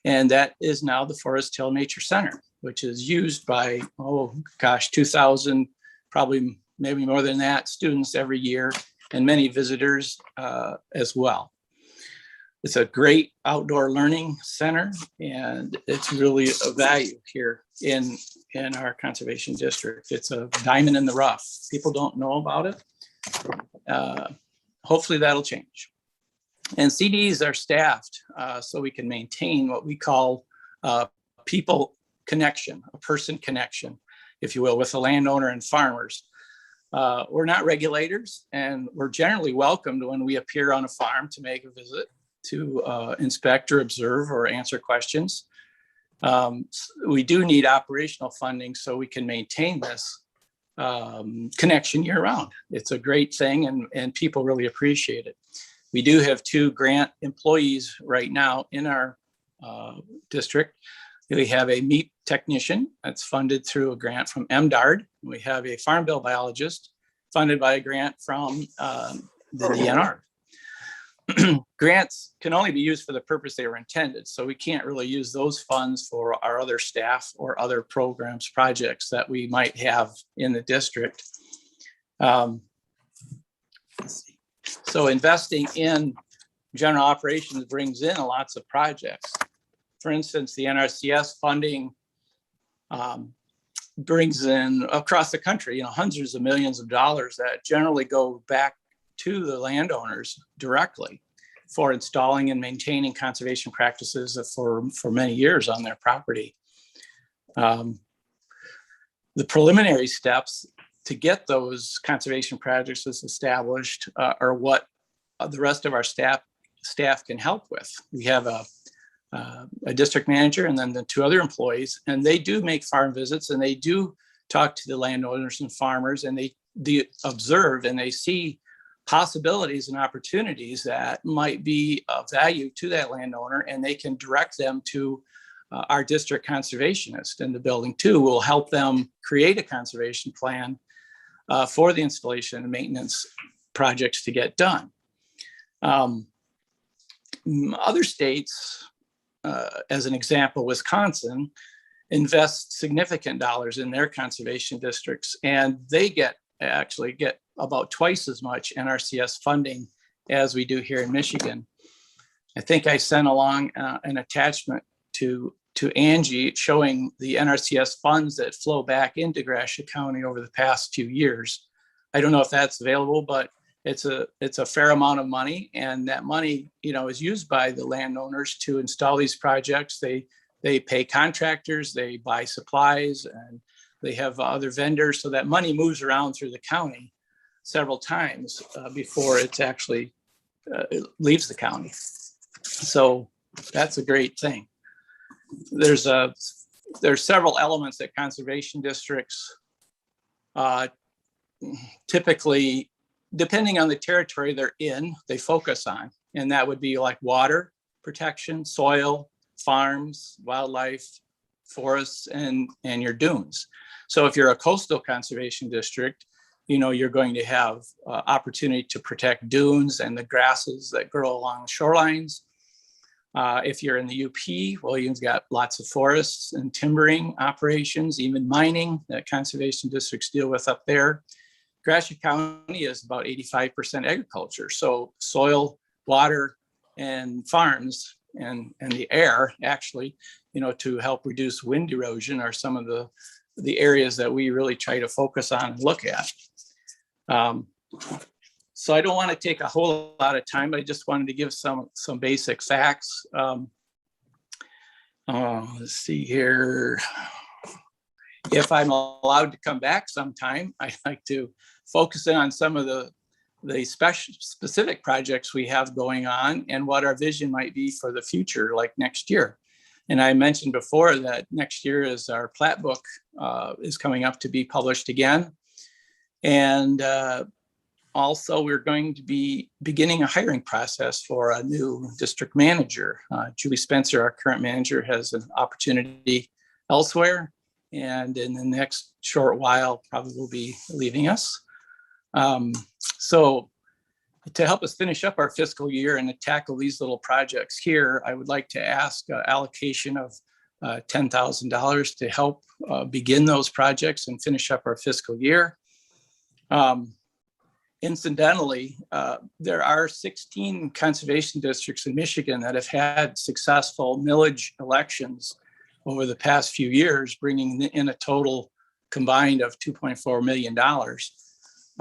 And that is now the Forest Hill Nature Center, which is used by, 2,000, probably maybe more than that, students every year, and many visitors as well. It's a great outdoor learning center, and it's really a value here in our conservation district. It's a diamond in the rough. People don't know about it. Hopefully that'll change. And CDs are staffed so we can maintain what we call people connection, a person connection, if you will, with the landowner and farmers. We're not regulators, and we're generally welcomed when we appear on a farm to make a visit, to inspect or observe or answer questions. We do need operational funding so we can maintain this connection year round. It's a great thing, and people really appreciate it. We do have 2 grant employees right now in our district. We have a meat technician that's funded through a grant from MDARD. We have a farm bill biologist funded by a grant from the DNR. Grants can only be used for the purpose they were intended, so we can't really use those funds for our other staff or other programs, projects that we might have in the district. So investing in general operations brings in lots of projects. For instance, the NRCS funding brings in across the country, hundreds of millions of dollars that generally go back to the landowners directly for installing and maintaining conservation practices for many years on their property. The preliminary steps to get those conservation practices established are what the rest of our staff can help with. We have a district manager and then the 2 other employees, and they do make farm visits, and they do talk to the landowners and farmers, and they observe and they see possibilities and opportunities that might be of value to that landowner, and they can direct them to our district conservationist. And the building too will help them create a conservation plan for the installation and maintenance projects to get done. Other states, as an example, Wisconsin, invest significant dollars in their conservation districts, and they actually get about twice as much NRCS funding as we do here in Michigan. I think I sent along an attachment to Angie showing the NRCS funds that flow back into Gratiot County over the past few years. I don't know if that's available, but it's a fair amount of money, and that money, is used by the landowners to install these projects. They pay contractors, they buy supplies, and they have other vendors. So that money moves around through the county several times before it's actually leaves the county. So that's a great thing. There's several elements that conservation districts typically, depending on the territory they're in, they focus on. And that would be like water protection, soil, farms, wildlife, forests, and your dunes. So if you're a coastal conservation district, you're going to have opportunity to protect dunes and the grasses that grow along shorelines. If you're in the UP, well, you've got lots of forests and timbering operations, even mining that conservation districts deal with up there. Gratiot County is about 85% agriculture. So soil, water, and farms and the air actually, to help reduce wind erosion are some of the areas that we really try to focus on and look at. So I don't want to take a whole lot of time, but I just wanted to give some basic facts. Let's see here. If I'm allowed to come back sometime, I'd like to focus in on some of the specific projects we have going on and what our vision might be for the future, like next year. And I mentioned before that next year is our plat book is coming up to be published again. And also, we're going to be beginning a hiring process for a new district manager. Julie Spencer, our current manager, has an opportunity elsewhere, and in the next short while, probably will be leaving us. So to help us finish up our fiscal year and to tackle these little projects here, I would like to ask allocation of $10,000 to help begin those projects and finish up our fiscal year. Incidentally, there are 16 conservation districts in Michigan that have had successful millage elections over the past few years, bringing in a total combined of $2.4 million.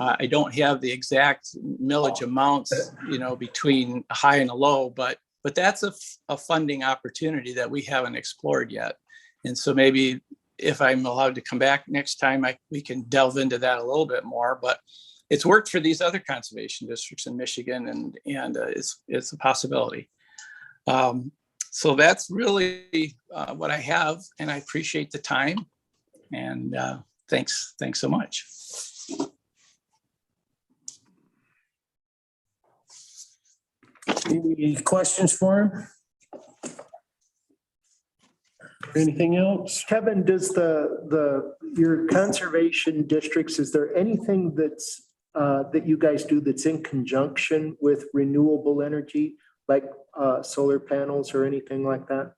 I don't have the exact millage amounts, between a high and a low, but that's a funding opportunity that we haven't explored yet. And so maybe if I'm allowed to come back next time, we can delve into that a little bit more. But it's worked for these other conservation districts in Michigan, and it's a possibility. So that's really what I have, and I appreciate the time. And thanks so much. Any questions for him? Anything else? Kevin, does your conservation districts, is there anything that's that you guys do that's in conjunction with renewable energy, like solar panels or anything like that?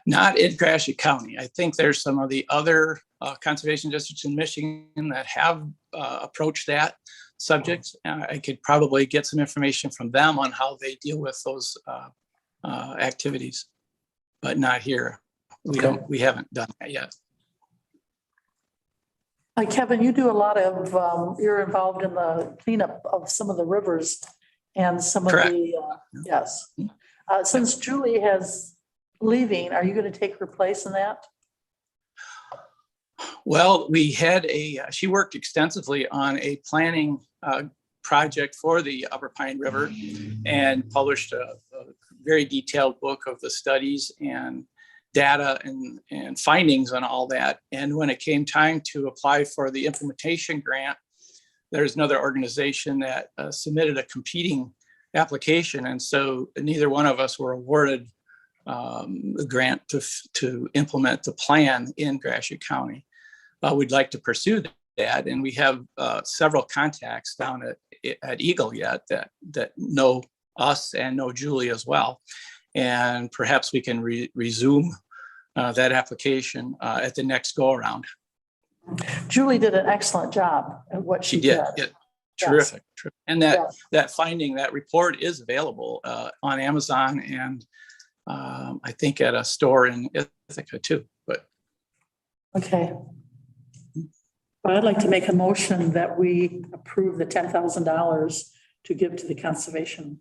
Not in Gratiot County. I think there's some of the other conservation districts in Michigan that have approached that subject. I could probably get some information from them on how they deal with those activities, but not here. We haven't done that yet. Kevin, you do a lot of, you're involved in the cleanup of some of the rivers and some of Correct. yes. Since Julie is leaving, are you going to take her place in that? Well, we had she worked extensively on a planning project for the Upper Pine River and published a very detailed book of the studies and data and findings on all that. And when it came time to apply for the implementation grant, there's another organization that submitted a competing application. And so neither one of us were awarded the grant to implement the plan in Gratiot County. We'd like to pursue that. And we have several contacts down at Eagle yet that know us and know Julie as well. And perhaps we can resume that application at the next go around. Julie did an excellent job at what she did. Yeah, terrific. Yes. And that finding, that report is available on Amazon and I think at a store in Ithaca too. But okay. Well, I'd like to make a motion that we approve the $10,000 to give to the conservation.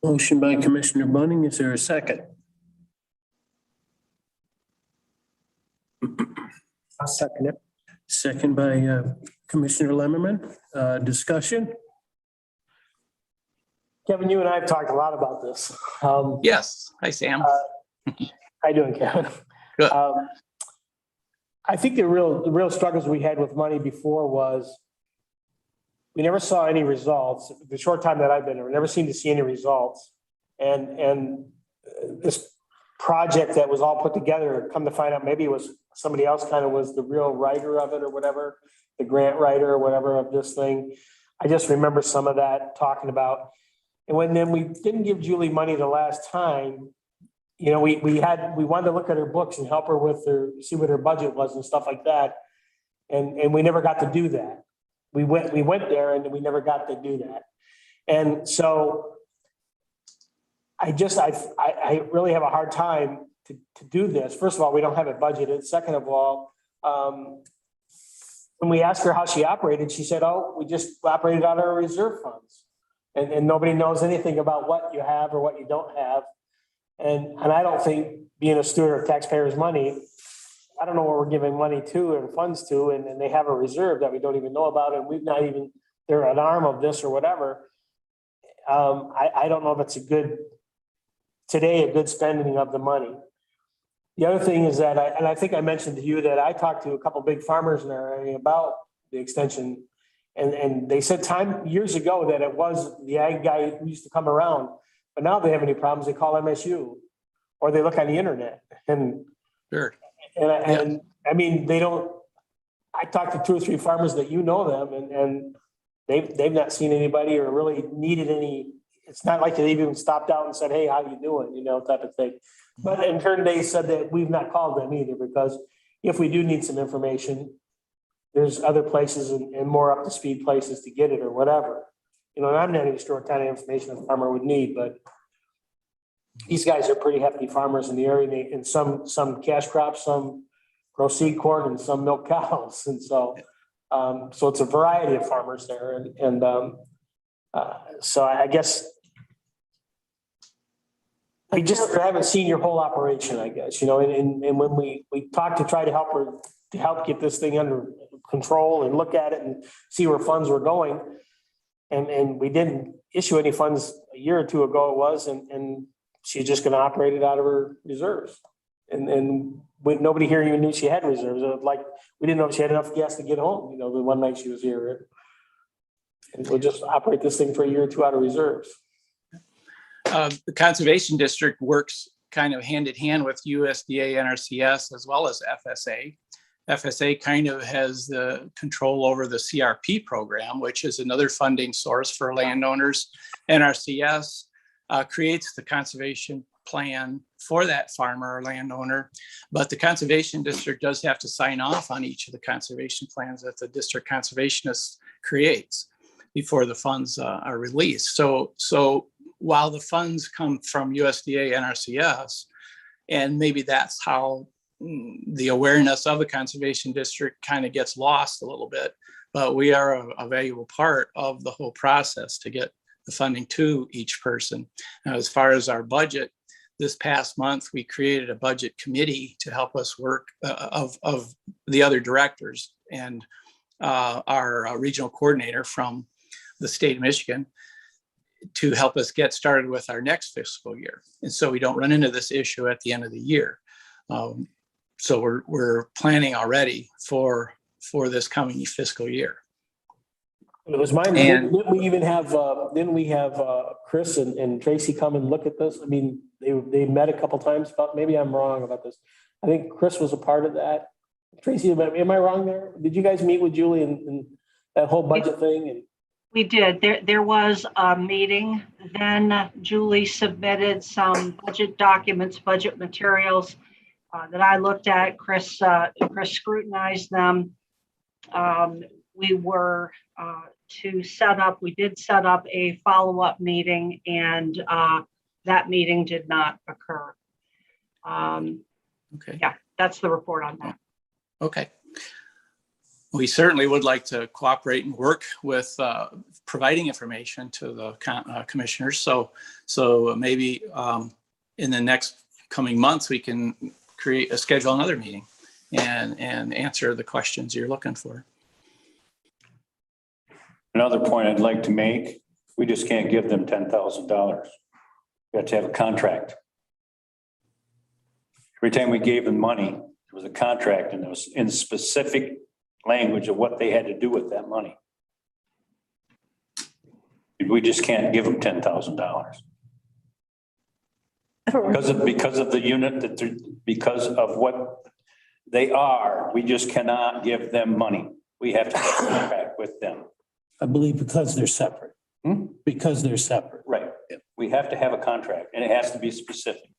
Motion by Commissioner Bunning. Is there a second? I'll second it. Second by Commissioner Lemmerman. Discussion? Kevin, you and I have talked a lot about this. yes. Hi, Sam. How you doing, Kevin? Good. I think the real struggles we had with money before was we never saw any results. The short time that I've been there, we never seemed to see any results. And this project that was all put together, come to find out, maybe it was somebody else kind of was the real writer of it or whatever, the grant writer or whatever of this thing. I just remember some of that talking about. And then we didn't give Julie money the last time, we wanted to look at her books and help her with see what her budget was and stuff like that. And we never got to do that. We went there and we never got to do that. And so I really have a hard time to do this. First of all, we don't have it budgeted. Second of all, when we asked her how she operated, she said, oh, we just operated out of our reserve funds. And nobody knows anything about what you have or what you don't have. And I don't think being a steward of taxpayers' money, I don't know what we're giving money to and funds to, and they have a reserve that we don't even know about, and we've not even, they're an arm of this or whatever. I don't know if it's a good spending of the money. The other thing is that, I think I mentioned to you that I talked to a couple of big farmers in our area about the extension, and they said years ago that it was the ag guy who used to come around. But now they have any problems, they call MSU or they look on the internet and, sure. and I mean, they don't, I talked to 2 or 3 farmers that you know them and they've not seen anybody or really needed any. It's not like they've even stopped out and said, hey, how you doing? You know, type of thing. But in turn, they said that we've not called them either, because if we do need some information, there's other places and more up to speed places to get it or whatever. You know, and I'm not even sure what kind of information a farmer would need, but these guys are pretty hefty farmers in the area, and some cash crops, some grow seed corn, and some milk cows. And so it's a variety of farmers there. So I guess we just haven't seen your whole operation, I guess, you know, and when we talked to try to help her, to help get this thing under control and look at it and see where funds were going. And we didn't issue any funds a year or 2 ago it was, and she's just going to operate it out of her reserves. And nobody here even knew she had reserves. Like, we didn't know if she had enough gas to get home, you know, the one night she was here. And we'll just operate this thing for a year or 2 out of reserves. The Conservation District works kind of hand in hand with USDA, NRCS, as well as FSA. FSA kind of has the control over the CRP program, which is another funding source for landowners. NRCS creates the conservation plan for that farmer or landowner, but the Conservation District does have to sign off on each of the conservation plans that the district conservationist creates before the funds are released. So while the funds come from USDA, NRCS, and maybe that's how the awareness of the Conservation District kind of gets lost a little bit, but we are a valuable part of the whole process to get the funding to each person. Now, as far as our budget, this past month, we created a budget committee to help us work of the other directors and our regional coordinator from the state of Michigan to help us get started with our next fiscal year. And so we don't run into this issue at the end of the year. So we're planning already for this coming fiscal year. It was mine. Didn't we have Chris and Tracy come and look at this? I mean, they met a couple times, but maybe I'm wrong about this. I think Chris was a part of that. Tracy, am I wrong there? Did you guys meet with Julie and that whole budget thing? And we did. There was a meeting. Then Julie submitted some budget documents, budget materials that I looked at. Chris scrutinized them. We did set up a follow-up meeting, and that meeting did not occur. Okay. Yeah, that's the report on that. Okay. We certainly would like to cooperate and work with providing information to the commissioners. So maybe in the next coming months, we can schedule another meeting and answer the questions you're looking for. Another point I'd like to make, we just can't give them $10,000. We have to have a contract. Every time we gave them money, there was a contract, and it was in specific language of what they had to do with that money. We just can't give them $10,000. Because of the unit because of what they are, we just cannot give them money. We have to have a contract with them. I believe because they're separate. Because they're separate. Right. We have to have a contract, and it has to be specific.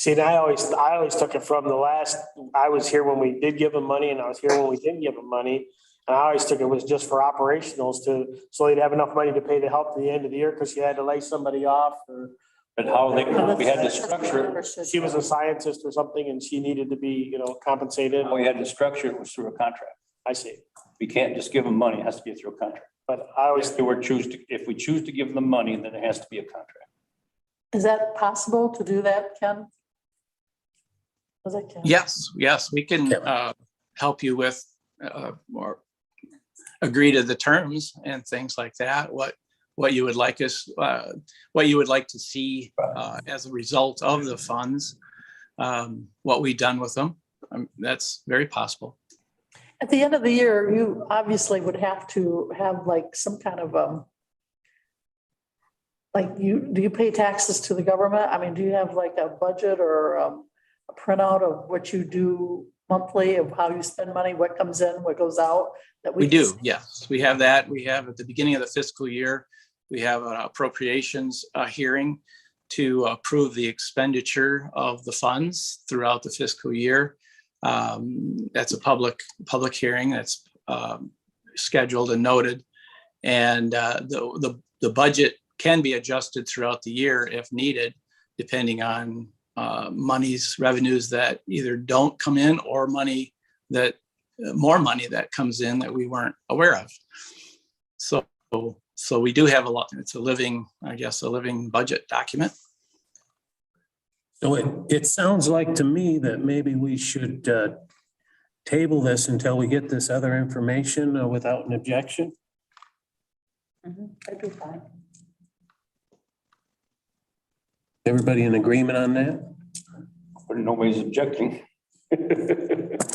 see, and I always took it from the last, I was here when we did give them money, and I was here when we didn't give them money. And I always took it was just for operationals so they'd have enough money to pay the help at the end of the year, because you had to lay somebody off or. But we had to structure it. She was a scientist or something, and she needed to be, compensated. How we had to structure it was through a contract. I see. We can't just give them money. It has to be through a contract. But I always, If we choose to give them money, then it has to be a contract. Is that possible to do that, Ken? Was that Ken? Yes, we can help you with or agree to the terms and things like that. What you would like to see as a result of the funds, what we've done with them. That's very possible. At the end of the year, you obviously would have to have like some kind of, do you pay taxes to the government? I mean, do you have like a budget or a printout of what you do monthly of how you spend money, what comes in, what goes out? That We can do, see? yes. We have that. We have at the beginning of the fiscal year, we have an appropriations hearing to approve the expenditure of the funds throughout the fiscal year. That's a public hearing that's scheduled and noted. And the budget can be adjusted throughout the year if needed, depending on revenues that either don't come in or more money that comes in that we weren't aware of. So we do have a lot. It's a living budget document. So it sounds like to me that maybe we should table this until we get this other information without an objection. That'd be fine. Everybody in agreement on that? Nobody's objecting.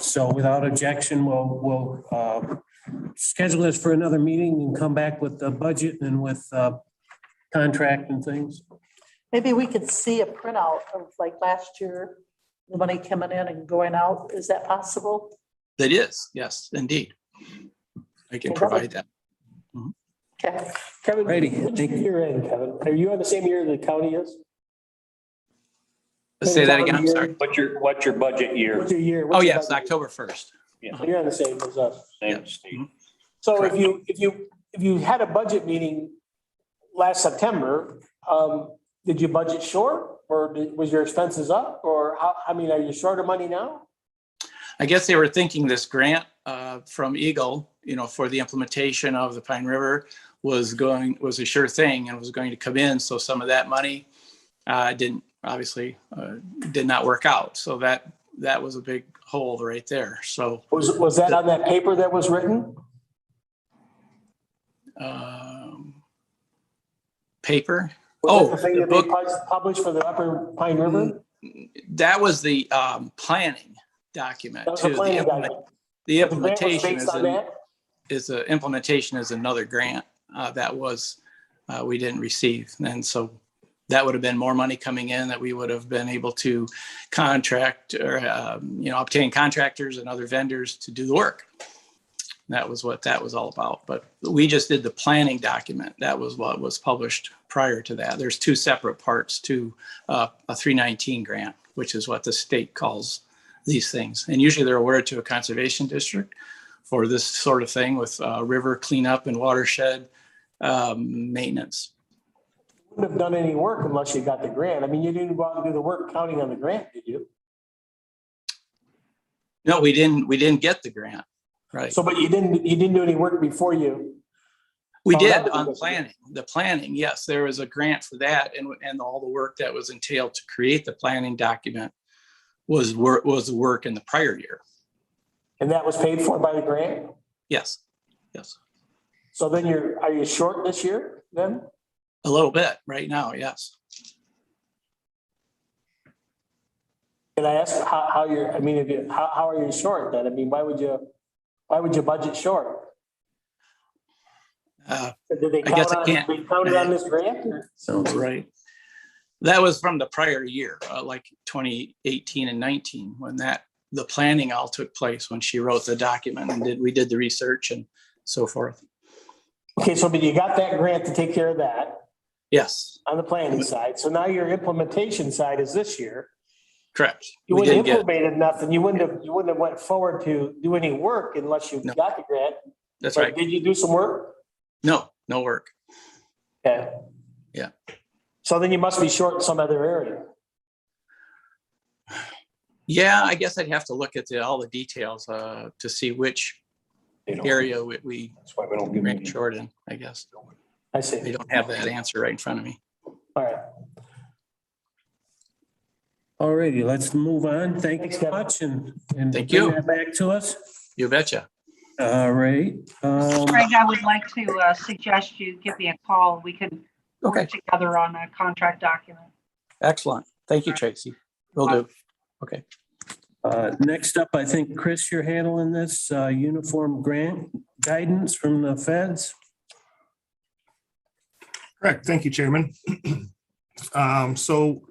So without objection, we'll schedule this for another meeting and come back with the budget and with contract and things. Maybe we could see a printout of like last year, the money coming in and going out. Is that possible? That is, yes, indeed. I can provide that. Okay. Kevin, Righty. which year you're in, Kevin? Are you on the same year the county is? Say that again, I'm sorry. What's your budget year? What's your year? Oh, yes, October 1st. So you're on the same as us. Same state. So if you had a budget meeting last September, did you budget short or was your expenses up or how, are you short of money now? I guess they were thinking this grant from Eagle, for the implementation of the Pine River was a sure thing and was going to come in. So some of that money did not work out. So that was a big hole right there. So Was that on that paper that was written? Paper? Was that the thing the that book. they published for the Upper Pine River? That was the planning document. That was the too. planning document. The But the grant was implementation based on that? is another grant that we didn't receive. And so that would have been more money coming in that we would have been able to contract or, obtain contractors and other vendors to do the work. That was what that was all about. But we just did the planning document. That was what was published prior to that. There's two separate parts to a 319 grant, which is what the state calls these things. And usually they're awarded to a conservation district for this sort of thing with river cleanup and watershed maintenance. You wouldn't have done any work unless you got the grant. You didn't go out and do the work counting on the grant, did you? No, we didn't get the grant. Right. So, but you didn't do any work before you? We Oh, did that on was- the planning. Yes, there was a grant for that and all the work that was entailed to create the planning document was the work in the prior year. And that was paid for by the grant? Yes. So then are you short this year then? A little bit right now. Yes. Can I ask how you're, how are you short then? Why would you budget short? Did they I guess I count can't. they counted on this grant? or- Sounds Right. That was from the prior year, like 2018 and 19, when the planning all took place, when she wrote the document and we did the research and so forth. Okay, so but you got that grant to take care of that Yes, on the planning side. So now your implementation side is this year. correct. You We wouldn't didn't have get, implemented nothing. You wouldn't have went forward to do any work unless you No. got the grant. that's But right. did you do some work? No work. Okay. Yeah. So then you must be short in some other area. Yeah, I guess I'd have to look at all the details to see which area we That's why we don't give ran short in, I guess. I I see. don't have that answer right in front of me. All right. All righty, let's move on. Thank you Thanks, so Kevin. much and Thank bring you. that back to us. You betcha. All right. Craig, I would like to suggest you give me a call. We can Okay, work together on a contract document. excellent. Thank you, Tracy. Will do. Okay. Next up, I think, Chris, you're handling this uniform grant guidance from the feds. Correct. Thank you, Chairman. So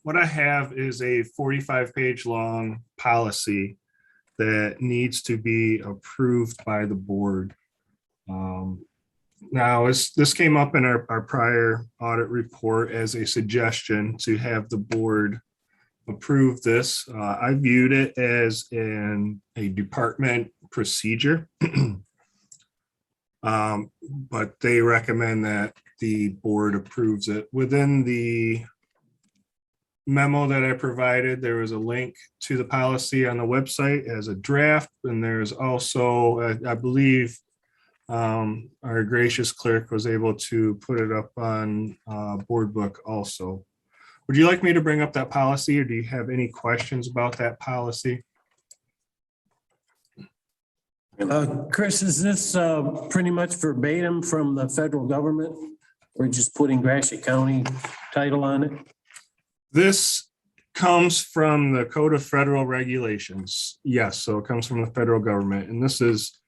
what I have is a 45-page long policy that needs to be approved by the board. Now, this came up in our prior audit report as a suggestion to have the board approve this. I viewed it as a department procedure. But they recommend that the board approves it. Within the memo that I provided, there was a link to the policy on the website as a draft, and there's also, I believe, our gracious clerk was able to put it up on board book also. Would you like me to bring up that policy, or do you have any questions about that policy? Chris, is this pretty much verbatim from the federal government? We're just putting Gratiot County title on it? This comes from the Code of Federal Regulations. Yes, so it comes from the federal government. And this is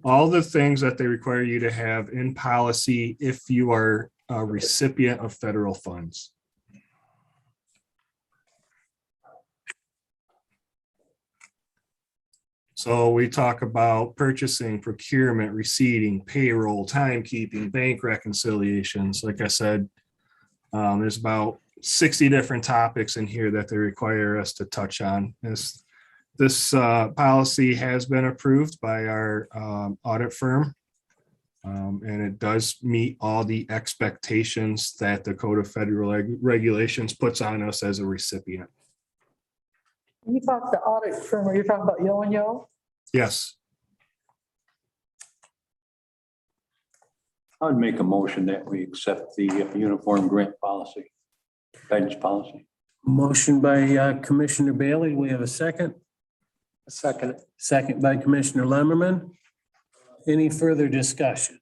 all the things that they require you to have in policy if you are a recipient of federal funds. So we talk about purchasing, procurement, receipting, payroll, timekeeping, bank reconciliations. Like I said, there's about 60 different topics in here that they require us to touch on. This policy has been approved by our audit firm, and it does meet all the expectations that the Code of Federal Regulations puts on us as a recipient. When you talk to audit firm, are you talking about Yo-and-Yo? Yes. I would make a motion that we accept the uniform grant policy, guidance policy. Motion by Commissioner Bailey. We have a second. A second. Second by Commissioner Lemmerman. Any further discussion?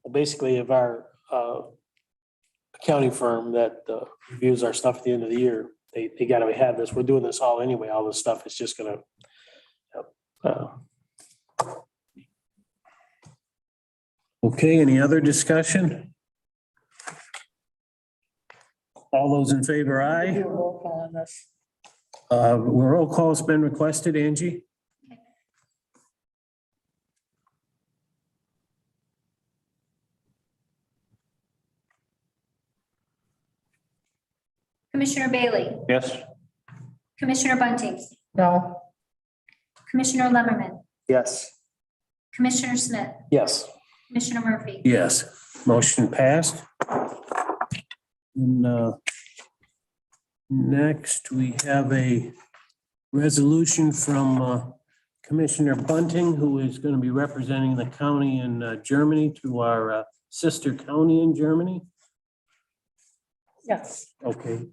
Well, basically, if our accounting firm that reviews our stuff at the end of the year, they got to have this. We're doing this all anyway. All this stuff is just gonna. Okay, any other discussion? All those in favor, aye. Do a roll call on this. Roll call's been requested, Angie. Commissioner Bailey, Yes. Commissioner Bunting, No, Commissioner Lemmerman, Yes. Commissioner Smith, Yes. Commissioner Murphy. Yes, motion passed. And, next, we have a resolution from Commissioner Bunting, who is going to be representing the county in Germany to our sister county in Germany. yes. Okay,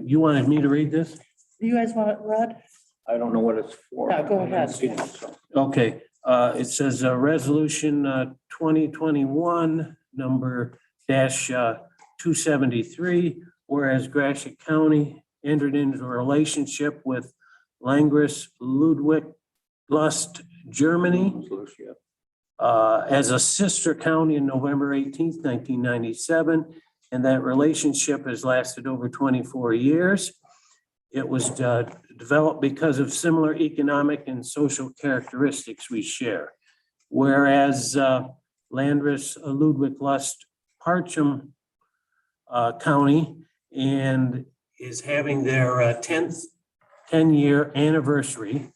you wanted me to read this? Do you guys want it read? I don't know what it's for. Yeah, go ahead. Okay, it says resolution 2021 number -273, whereas Gratiot County entered into a relationship with Langris Ludwig Lust, Germany, as a sister county in November 18th, 1997, and that relationship has lasted over 24 years. It was developed because of similar economic and social characteristics we share. Whereas Landris Ludwig Lust Parcham County and is having their 10-year anniversary.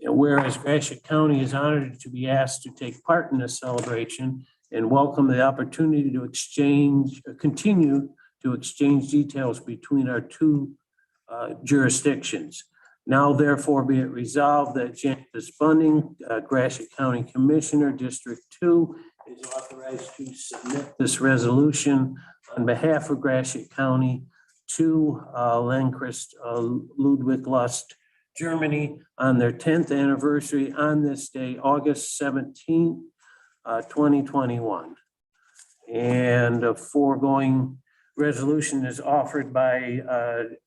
Whereas Gratiot County is honored to be asked to take part in this celebration and welcome the opportunity to continue to exchange details between our two jurisdictions. Now therefore be it resolved that Janice Bunting, Gratiot County Commissioner, District 2, is authorized to submit this resolution on behalf of Gratiot County to Landchrist Ludwig Lust, Germany, on their 10th anniversary on this day, August 17th, 2021. And a foregoing resolution is offered by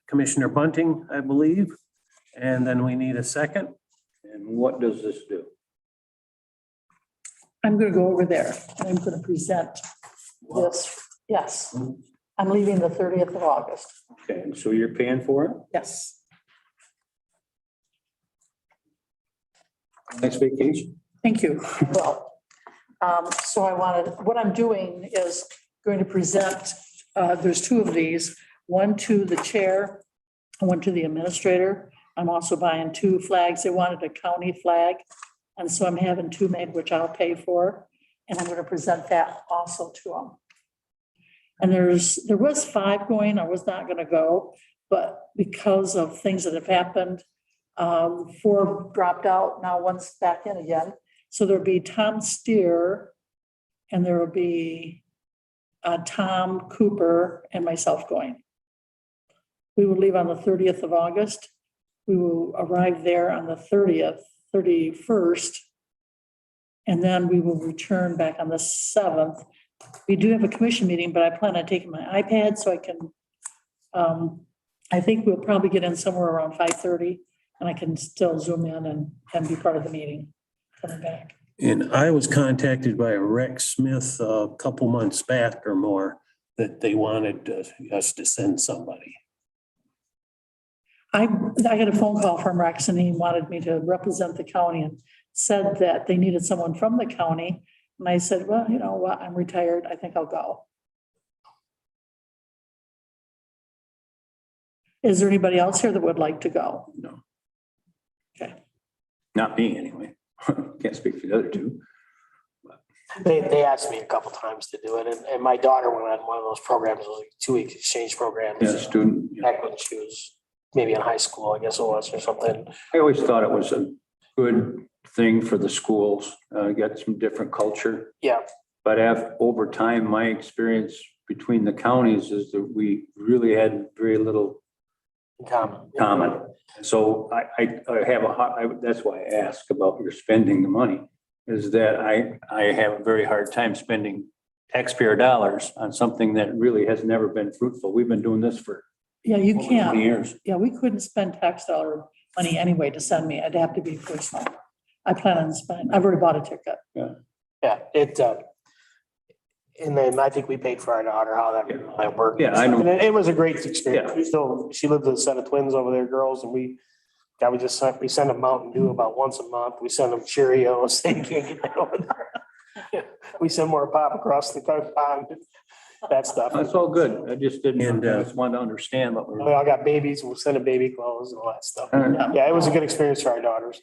Commissioner Bunting, I believe. And then we need a second. And what does this do? I'm going to go over there and I'm going to present this. Yes. I'm leaving the 30th of August. Okay, so you're paying for it? Yes. Next vacation? Thank you. Well, so what I'm doing is going to present, there's two of these, one to the chair, and one to the administrator. I'm also buying two flags. They wanted a county flag. And so I'm having two made, which I'll pay for. And I'm going to present that also to them. And there was 5 going, I was not going to go, but because of things that have happened, 4 dropped out, now 1's back in again. So there'll be Tom Steer, and there will be Tom Cooper and myself going. We will leave on the 30th of August. We will arrive there on the 31st. And then we will return back on the 7th. We do have a commission meeting, but I plan on taking my iPad so I can, I think we'll probably get in somewhere around 5:30 and I can still zoom in and be part of the meeting coming back. And I was contacted by a Rex Smith a couple months back or more that they wanted us to send somebody. I got a phone call from Rex and he wanted me to represent the county and said that they needed someone from the county. And I said, well, you know what, I'm retired. I think I'll go. Is there anybody else here that would like to go? No. Okay. Not me, anyway. Can't speak for the other two. They asked me a couple times to do it, and my daughter went on one of those programs, it was like 2-week exchange programs. Yeah, student. Back when she was maybe in high school, I guess it was, or something. I always thought it was a good thing for the schools, get some different culture. Yeah. But over time, my experience between the counties is that we really had very little common. So I have that's why I ask about your spending the money, is that I have a very hard time spending taxpayer dollars on something that really has never been fruitful. We've been doing this for Yeah, you over 20 can't. years. Yeah, we couldn't spend tax dollar money anyway to send me. It'd have to be personal. I plan on spending, I've already bought a ticket. Yeah, and then I think we paid for our daughter, how that worked. Yeah, I know. And it was a great experience. So she lived with a set of twins over there, girls, and we send them Mountain Dew about once a month. We send them Cheerios. They can't get that over there. We send more pop across the pond, that stuff. That's all good. I just didn't, And, I just wanted to understand what We we're. all got babies and we send them baby clothes and all that stuff. All right. Yeah, it was a good experience for our daughters.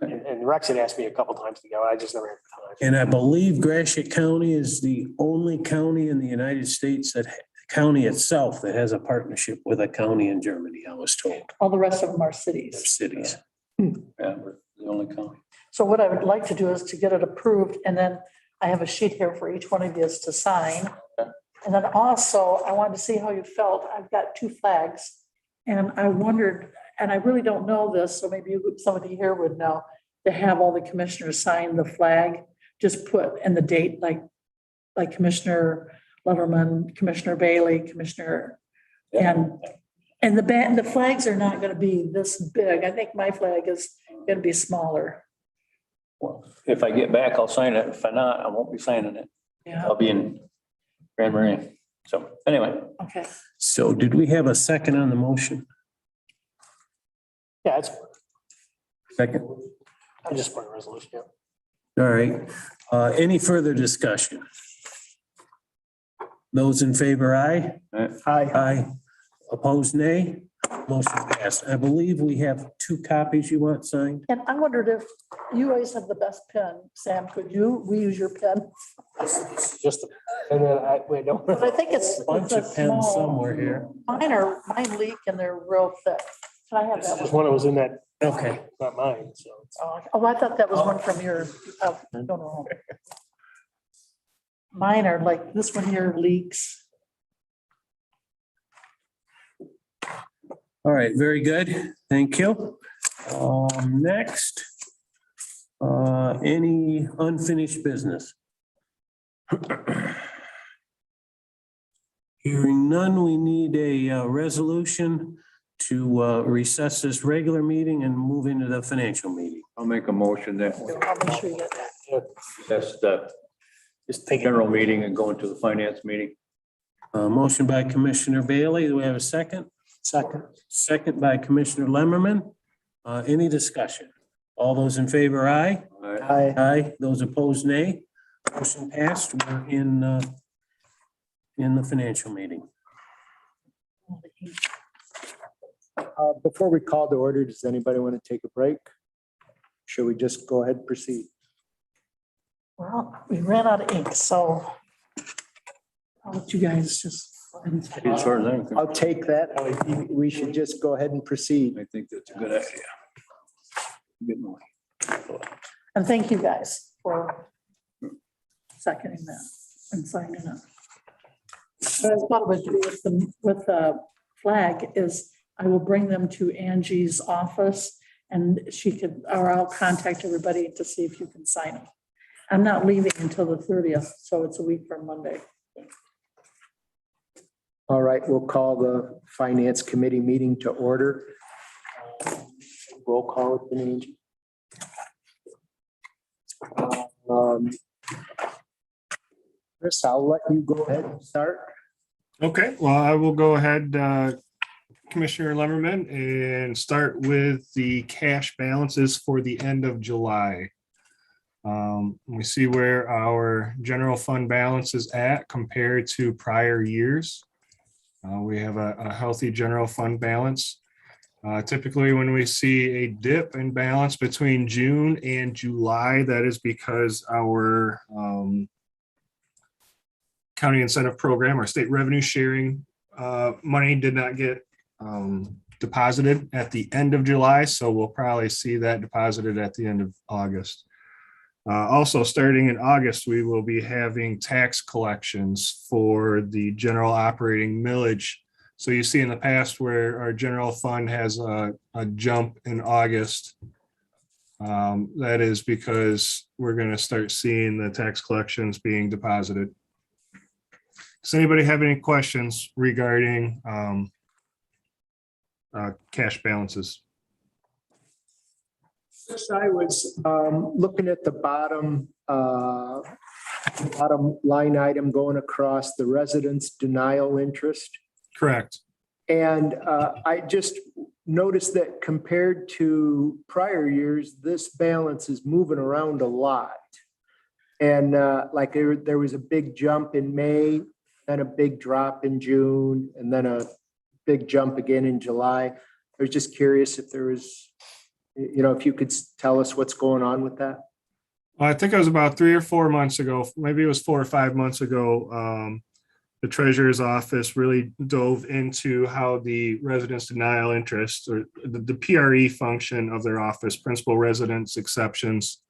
And Rex had asked me a couple times to go. I just never had the time. And I believe Gratiot County is the only county in the United States that county itself that has a partnership with a county in Germany, I was told. All the rest of them are cities. Cities. Yeah, we're the only county. So what I would like to do is to get it approved, and then I have a sheet here for each one of you to sign. And then also, I wanted to see how you felt. I've got 2 flags, and I wondered, and I really don't know this, so maybe somebody here would know, to have all the commissioners sign the flag, just put in the date, like Commissioner Leverman, Commissioner Bailey, Commissioner, and the flags are not going to be this big. I think my flag is going to be smaller. Well, if I get back, I'll sign it. If I'm not, I won't be signing it. Yeah, I'll be in Grand Marais. So anyway, okay. So did we have a second on the motion? Yeah, it's, Second. I just want a resolution. Yeah. All right. Any further discussion? Those in favor, aye? Aye. Opposed, nay? Motion passed. I believe we have 2 copies you want signed. And I wondered if you always have the best pen, Sam, could we use your pen? This is just, and then wait, don't. But I think it's Bunch a of pens small- somewhere here. Mine leak and they're real thick. Can I have that There's one? one that was in that, Okay. not mine, so. Oh, I thought that was one from your, no. Mine are like, this one here leaks. All right, very good. Thank you. Next, any unfinished business? Hearing none, we need a resolution to recess this regular meeting and move into the financial meeting. I'll make a motion that I'll make sure you get that. that's the Just take it. general meeting and go into the finance meeting. Motion by Commissioner Bailey. Do we have a second? Second. Second by Commissioner Lemmerman. Any discussion? All those in favor, aye? Aye. Aye. Those opposed, nay. Motion passed. We're in the financial meeting. Before we call to order, does anybody want to take a break? Should we just go ahead and proceed? Well, we ran out of ink, so I'll let you guys just. As far as I'm concerned, I'll take that. We should just go ahead and proceed. I think that's a good idea. Good one. And thank you guys for seconding that and signing it. What I thought I would do with the flag is I will bring them to Angie's office and she could, or I'll contact everybody to see if you can sign them. I'm not leaving until the 30th, so it's a week from Monday. All right, we'll call the Finance Committee meeting to order. Roll call with Angie. Chris, I'll let you go ahead and start. Okay, well, I will go ahead, Commissioner Lemmerman, and start with the cash balances for the end of July. We see where our general fund balance is at compared to prior years. We have a healthy general fund balance. Typically, when we see a dip in balance between June and July, that is because our county incentive program, our state revenue sharing money did not get deposited at the end of July. So we'll probably see that deposited at the end of August. Also, starting in August, we will be having tax collections for the general operating millage. So you see in the past where our general fund has a jump in August. That is because we're going to start seeing the tax collections being deposited. Does anybody have any questions regarding cash balances? First, I was looking at the bottom line item going across the residence denial interest. Correct. And I just noticed that compared to prior years, this balance is moving around a lot. And like there was a big jump in May, then a big drop in June, and then a big jump again in July. I was just curious if there was, if you could tell us what's going on with that. Well, I think it was about 3 or 4 months ago, maybe it was 4 or 5 months ago. The treasurer's office really dove into how the residence denial interest or the PRE function of their office, principal residence exceptions,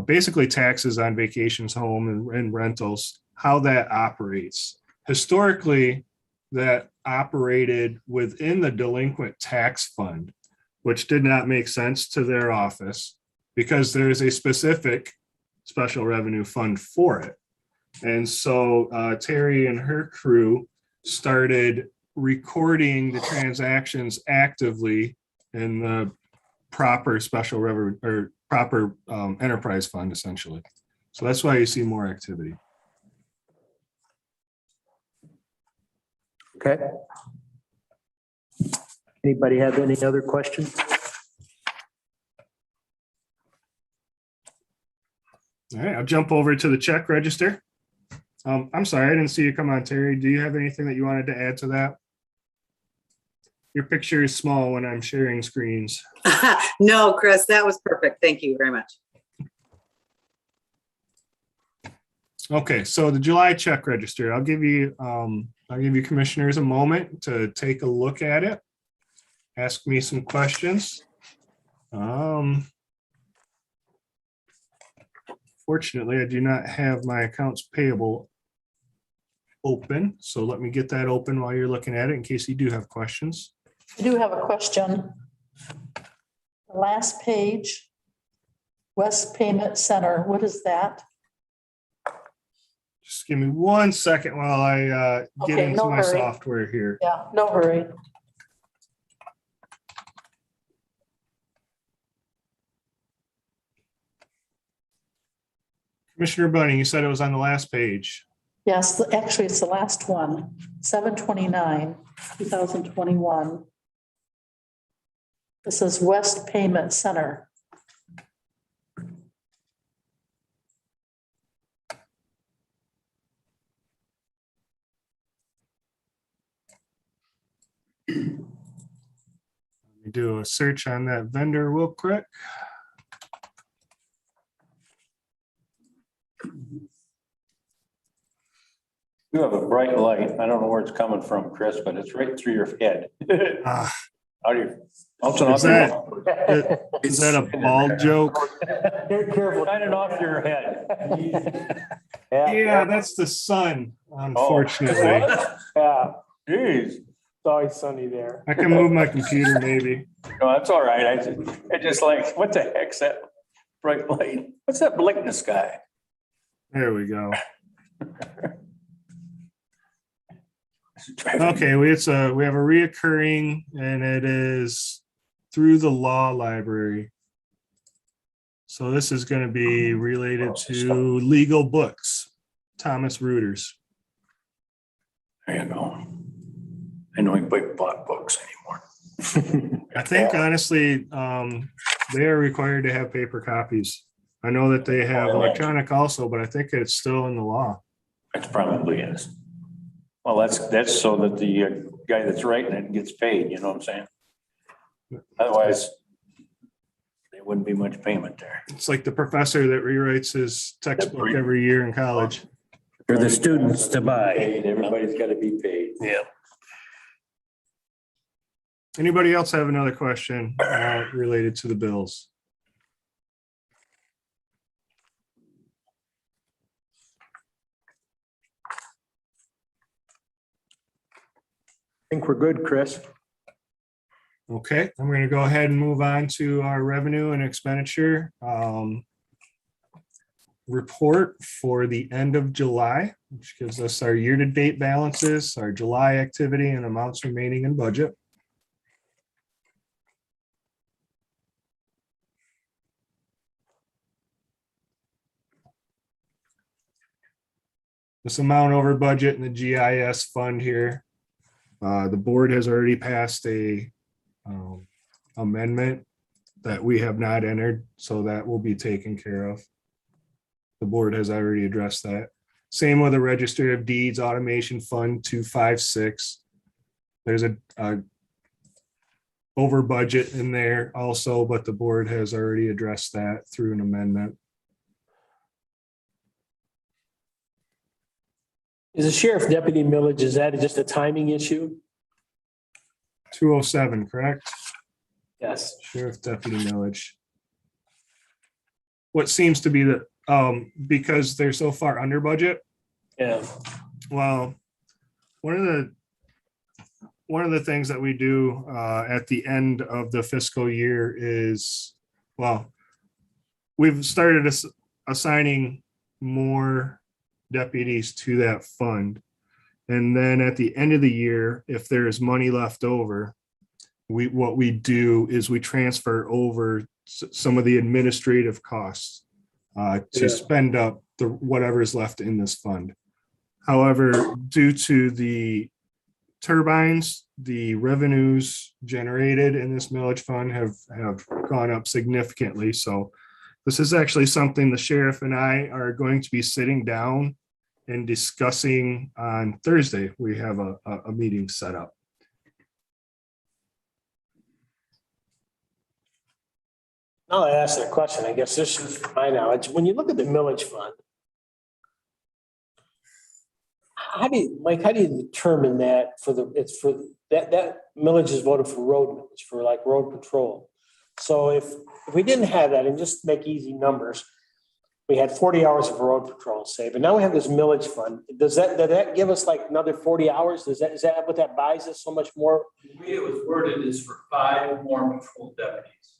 basically taxes on vacations, home and rentals, how that operates. Historically, that operated within the delinquent tax fund, which did not make sense to their office because there is a specific special revenue fund for it. And so Terry and her crew started recording the transactions actively in the proper special revenue or proper enterprise fund, essentially. So that's why you see more activity. Okay. Anybody have any other questions? All right, I'll jump over to the check register. I'm sorry, I didn't see you come on, Terry. Do you have anything that you wanted to add to that? Your picture is small when I'm sharing screens. No, Chris, that was perfect. Thank you very much. Okay, so the July check register, I'll give you commissioners a moment to take a look at it. Ask me some questions. Fortunately, I do not have my accounts payable open, so let me get that open while you're looking at it in case you do have questions. I do have a question. The last page, West Payment Center, what is that? Just give me 1 second while I get Okay, into no my hurry. software here. Yeah, no hurry. Commissioner Bunny, you said it was on the last page. Yes, actually, it's the last one, 7/29/2021. This is West Payment Center. Let me do a search on that vendor real quick. You have a bright light. I don't know where it's coming from, Chris, but it's right through your head. Ah, Out of your. is that a bald joke? Careful. Shining off your head. Yeah, that's the sun, unfortunately. Yeah, Jeez. it's always sunny there. I can move my computer maybe. No, that's all right. I just like, what the heck's that bright light? What's that blink in the sky? There we go. Okay, we have a reoccurring, and it is through the law library. So this is going to be related to legal books, Thomas Reuters. There you go. I know anybody bought books anymore. I think honestly, they are required to have paper copies. I know that they have electronic also, but I think it's still in the law. It probably is. Well, that's so that the guy that's writing it gets paid, you know what I'm saying? Otherwise, there wouldn't be much payment there. It's like the professor that rewrites his textbook every year in college. For the students to buy. Everybody's got to be paid. Yeah. Anybody else have another question related to the bills? I think we're good, Chris. Okay, I'm going to go ahead and move on to our revenue and expenditure report for the end of July, which gives us our year-to-date balances, our July activity, and amounts remaining in budget. This amount over budget in the GIS fund here. The board has already passed a amendment that we have not entered, so that will be taken care of. The board has already addressed that. Same with the Register of Deeds Automation Fund 256. There's a over budget in there also, but the board has already addressed that through an amendment. Is the sheriff deputy millage, is that just a timing issue? 207, correct? Yes. Sheriff deputy millage. What seems to be the, because they're so far under budget. Yeah. Well, one of the things that we do at the end of the fiscal year is, well, we've started assigning more deputies to that fund. And then at the end of the year, if there is money left over, what we do is we transfer over some of the administrative costs to spend up whatever is left in this fund. However, due to the turbines, the revenues generated in this millage fund have gone up significantly. So this is actually something the sheriff and I are going to be sitting down and discussing on Thursday. We have a meeting set up. Now I asked that question, I guess this is my knowledge. When you look at the millage fund, Mike, how do you determine that it's for that millage is voted for road millage, for like road patrol. So if we didn't have that, and just make easy numbers, we had 40 hours of road patrol, say, but now we have this millage fund. Does that give us like another 40 hours? Is that what that buys us so much more? The way it was worded is for 5 more patrol deputies.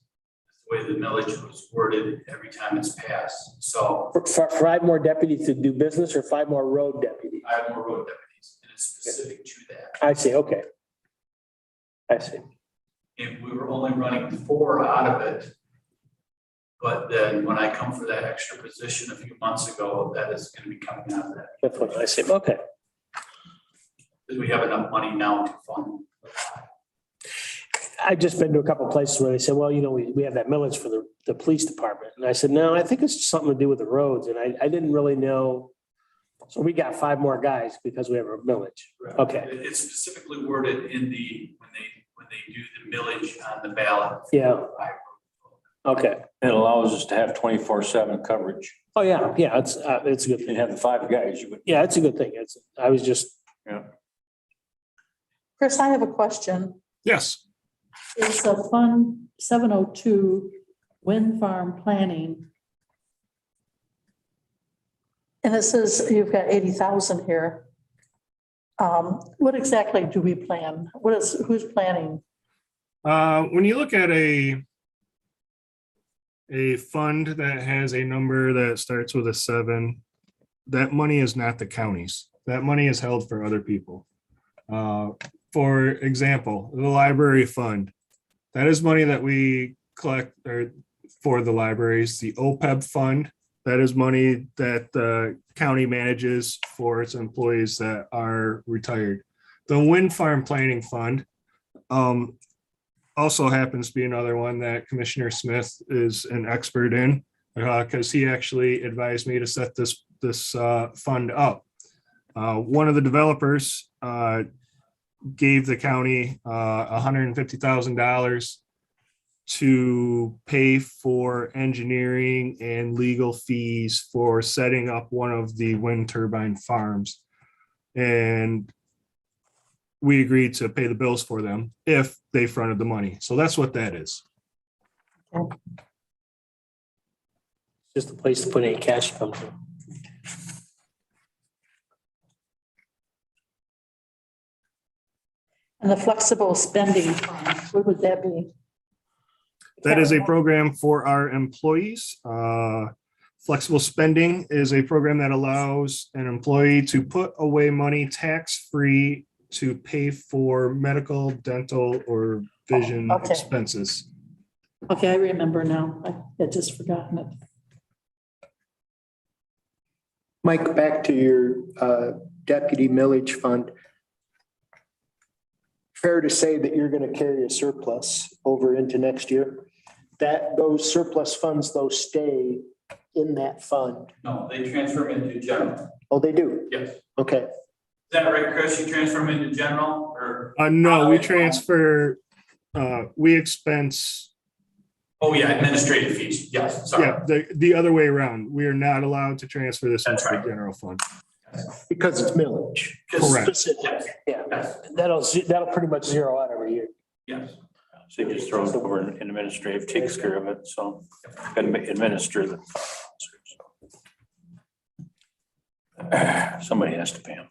That's the way the millage was worded every time it's passed. So For 5 more deputies to do business, or 5 more road deputies? 5 more road deputies, and it's specific to that. I see, okay. I see. If we were only running 4 out of it, But then when I come for that extra position a few months ago, that is gonna be coming out of that. That's what I say. Okay. Because we have enough money now to fund. I've just been to a couple of places where they said, well, you know, we have that millage for the police department. And I said, no, I think it's something to do with the roads. And I didn't really know. So we got 5 more guys because we have a millage. Okay. It's specifically worded in the, when they do the millage on the ballot. Yeah. Okay. It allows us to have 24/7 coverage. Oh, yeah. Yeah. It's a good And thing. have the 5 guys, you would. Yeah, it's a good thing. I was just, Chris, I have a question. Yes. Is the Fund 702 wind farm planning? And it says you've got 80,000 here. What exactly do we plan? Who's planning? When you look at a fund that has a number that starts with a 7, that money is not the county's. That money is held for other people. For example, the library fund, that is money that we collect for the libraries. The OPEB fund, that is money that the county manages for its employees that are retired. The wind farm planning fund also happens to be another one that Commissioner Smith is an expert in, because he actually advised me to set this fund up. One of the developers gave the county $150,000 to pay for engineering and legal fees for setting up one of the wind turbine farms. And we agreed to pay the bills for them if they fronted the money. So that's what that is. just a place to put any cash comes in. And the flexible spending fund, what would that be? That is a program for our employees. Flexible spending is a program that allows an employee to put away money tax-free to pay for medical, dental, or vision Okay. expenses. Okay, I remember now. I had just forgotten it. Mike, back to your deputy millage fund. Fair to say that you're going to carry a surplus over into next year? That those surplus funds, those stay in that fund? No, they transfer into general. Oh, they do? Yes. Okay. Is that right, Chris? You transfer them into general or? No, we transfer, we expense. Oh, yeah, administrative fees. Yes, sorry. Yeah, the other way around. We are not allowed to transfer this into That's the right. general fund. Because it's millage. Correct. Yes, Yeah, yes, that'll pretty much zero out every year. yes. So you just throw it over and administrative takes care of it, so can administer the. Somebody has to pay them.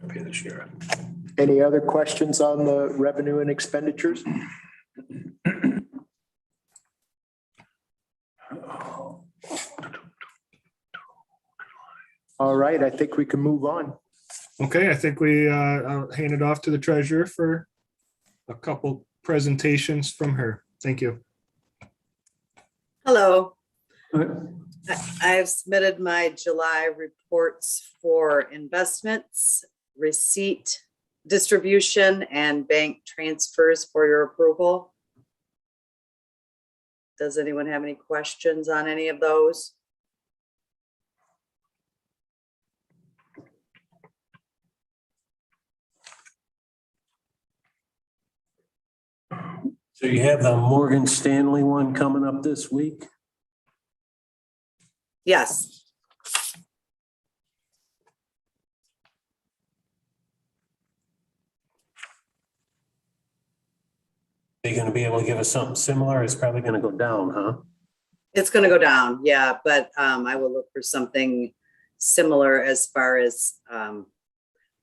Pay the sheriff. Any other questions on the revenue and expenditures? All right, I think we can move on. Okay, I think we I'll hand it off to the treasurer for a couple presentations from her. Thank you. Hello. I've submitted my July reports for investments, receipt, distribution, and bank transfers for your approval. Does anyone have any questions on any of those? So you have the Morgan Stanley one coming up this week? Yes. Are you gonna be able to give us something similar? It's probably gonna go down, huh? It's gonna go down, yeah, but I will look for something similar as far as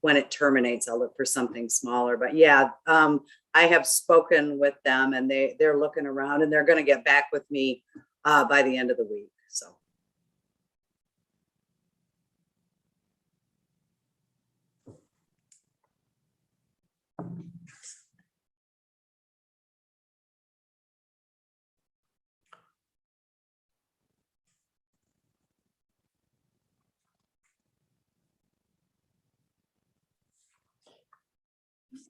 when it terminates. I'll look for something smaller, but yeah, I have spoken with them and they're looking around and they're gonna get back with me by the end of the week, so.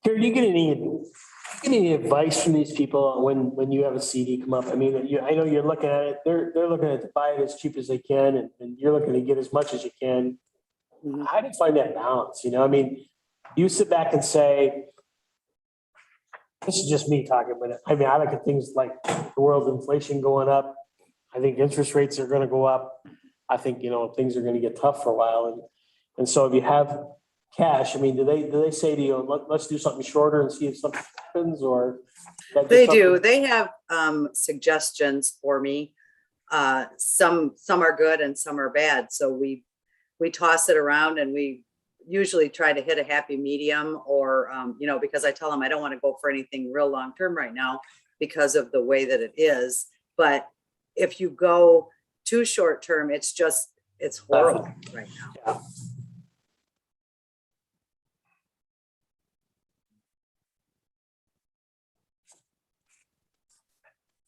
Gary, do you get any advice from these people on when you have a CD come up? I mean, I know you're looking at it, they're looking at to buy it as cheap as they can and you're looking to get as much as you can. How do you find that balance? You know, I mean, you sit back and say, this is just me talking, but I mean, I look at things like the world inflation going up. I think interest rates are gonna go up. I think, you know, things are gonna get tough for a while. And so if you have cash, I mean, do they say to you, let's do something shorter and see if something happens or? They do. They have suggestions for me. Some are good and some are bad. So we toss it around and we usually try to hit a happy medium or, you know, because I tell them I don't want to go for anything real long-term right now because of the way that it is. But if you go too short-term, it's horrible right now. Yeah.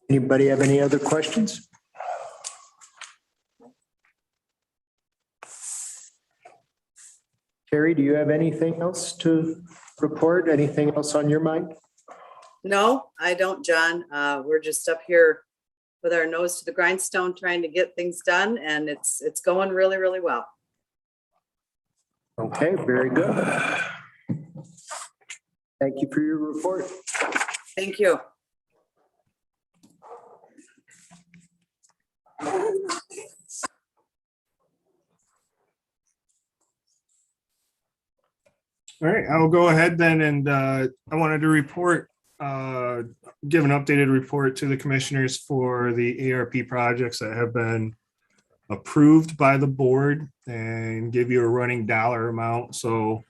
Anybody have any other questions? Carrie, do you have anything else to report? Anything else on your mind? No, I don't, John. We're just up here with our nose to the grindstone trying to get things done and it's going really, really well. Okay, very good. Thank you for your report. Thank you. All right, I'll go ahead then and I wanted to report, give an updated report to the commissioners for the ARP projects that have been approved by the board and give you a running dollar amount. So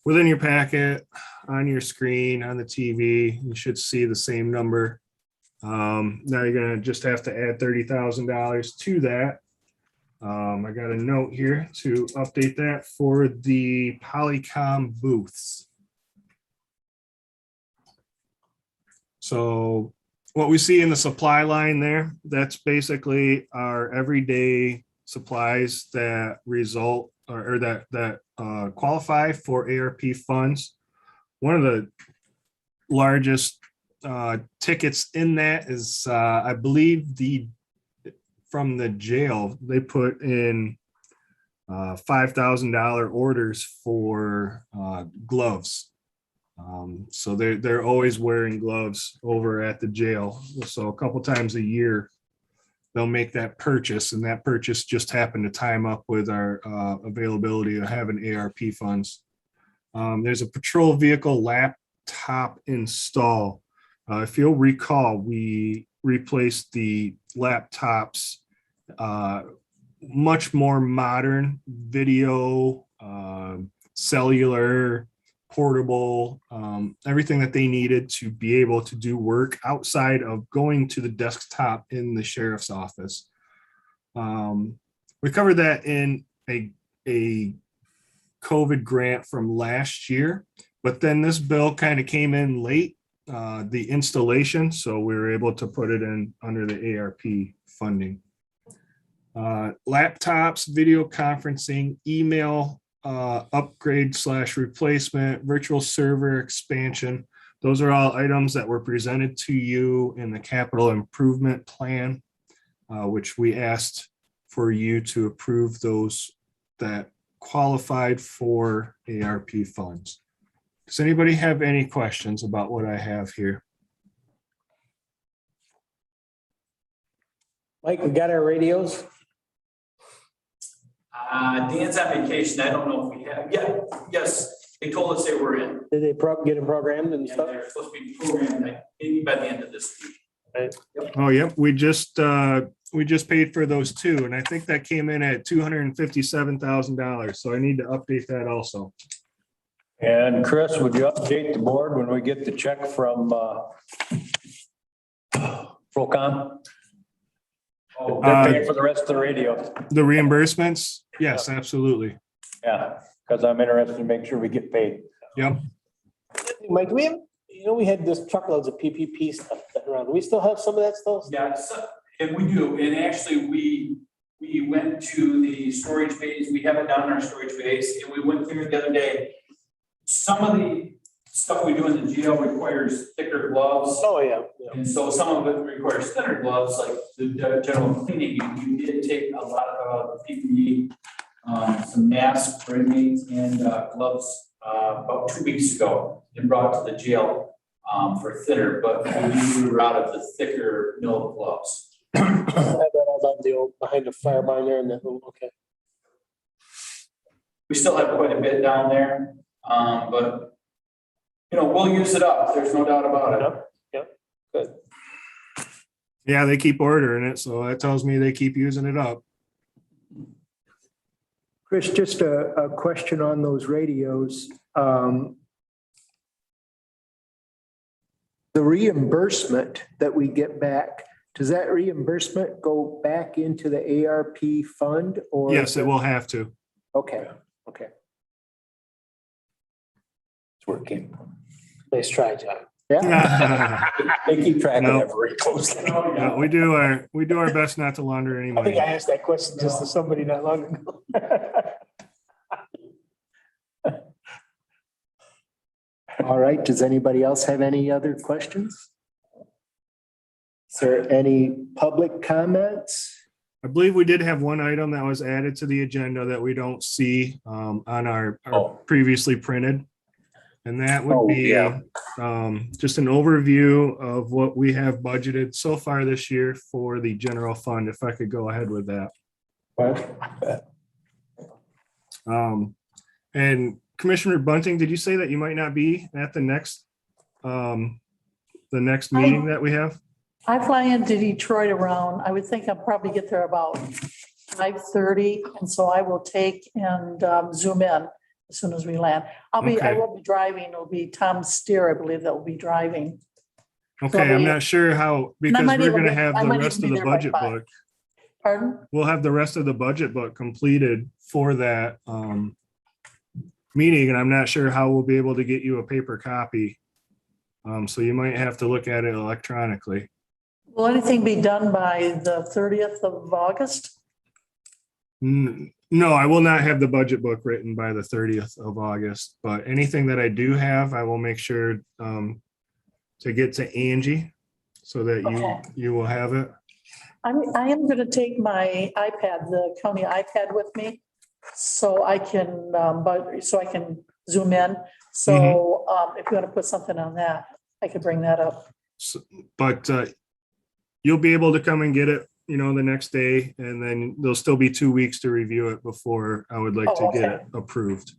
within your packet, on your screen, on the TV, you should see the same number. Now you're gonna just have to add $30,000 to that. I got a note here to update that for the Polycom booths. So what we see in the supply line there, that's basically our everyday supplies that result or that qualify for ARP funds. One of the largest tickets in that is, I believe, from the jail, they put in $5,000 orders for gloves. So they're always wearing gloves over at the jail. So a couple times a year, they'll make that purchase, and that purchase just happened to time up with our availability of having ARP funds. There's a patrol vehicle laptop install. If you'll recall, we replaced the laptops, much more modern video, cellular, portable, everything that they needed to be able to do work outside of going to the desktop in the sheriff's office. We covered that in a COVID grant from last year, but then this bill kind of came in late, the installation, so we were able to put it in under the ARP funding. Laptops, video conferencing, email upgrade / replacement, virtual server expansion. Those are all items that were presented to you in the capital improvement plan, which we asked for you to approve those that qualified for ARP funds. Does anybody have any questions about what I have here? Mike, we got our radios. Dan's on vacation. I don't know if we have. Yeah, yes, they told us they were in. Did they get them programmed and Yeah, stuff? they're supposed to be programmed like maybe by the end of this week. Right. Yep. Oh, yep. We just paid for those two, and I think that came in at $257,000. So I need to update that also. And Chris, would you update the board when we get the check from Procom? They're paying for the rest of the radio. The reimbursements? Yes, absolutely. Yeah, because I'm interested to make sure we get paid. Yep. Mike, do we have, we had this truckloads of PPP stuff around. Do we still have some of that still? Yeah, and we do. And actually, we went to the storage bays. We have it down in our storage bays, and we went there the other day. Some of the stuff we do in the jail requires thicker gloves. Oh, yeah. Yeah. And so some of it requires thinner gloves, like the general cleaning. You did take a lot of PPE, some masks for inmates and gloves about 2 weeks ago and brought to the jail for thinner, but we were out of the thicker mill gloves. I have that all down the old, behind the fire barn there and that little, okay. We still have quite a bit down there, but you know, we'll use it up. There's no doubt about it. Yep, good. Yeah, they keep ordering it, so that tells me they keep using it up. Chris, just a question on those radios. The reimbursement that we get back, does that reimbursement go back into the ARP fund or? Yes, it will have to. Okay, okay. It's working. Nice try, John. Yeah. They keep track No. of that very closely. Yeah, we do our best not to launder any I think money. I asked that question just to somebody not long ago. All right, does anybody else have any other questions? Is there any public comments? I believe we did have one item that was added to the agenda that we don't see on our previously printed. And that would be just an overview of what we have budgeted so far this year for the general fund, if I could go ahead with that. And Commissioner Bunting, did you say that you might not be at the next meeting that we have? I fly into Detroit around, I would think I'll probably get there about 5:30, and so I will take and zoom in as soon as we land. I Okay. won't be driving, it'll be Tom Steer, I believe, that will be driving. Okay, I'm not sure how, because might we're even gonna be- have I the might rest even of be the there by budget 5. book. Pardon? We'll have the rest of the budget book completed for that meeting, and I'm not sure how we'll be able to get you a paper copy. So you might have to look at it electronically. Will anything be done by the 30th of August? No, I will not have the budget book written by the 30th of August, but anything that I do have, I will make sure to get to Angie so that Okay. you will have it. I am going to take my iPad, the county iPad with me, so I can, zoom in. So if you want to put something on that, I could bring that up. But you'll be able to come and get it, the next day, and then there'll still be 2 weeks to review it before I would like to get it approved.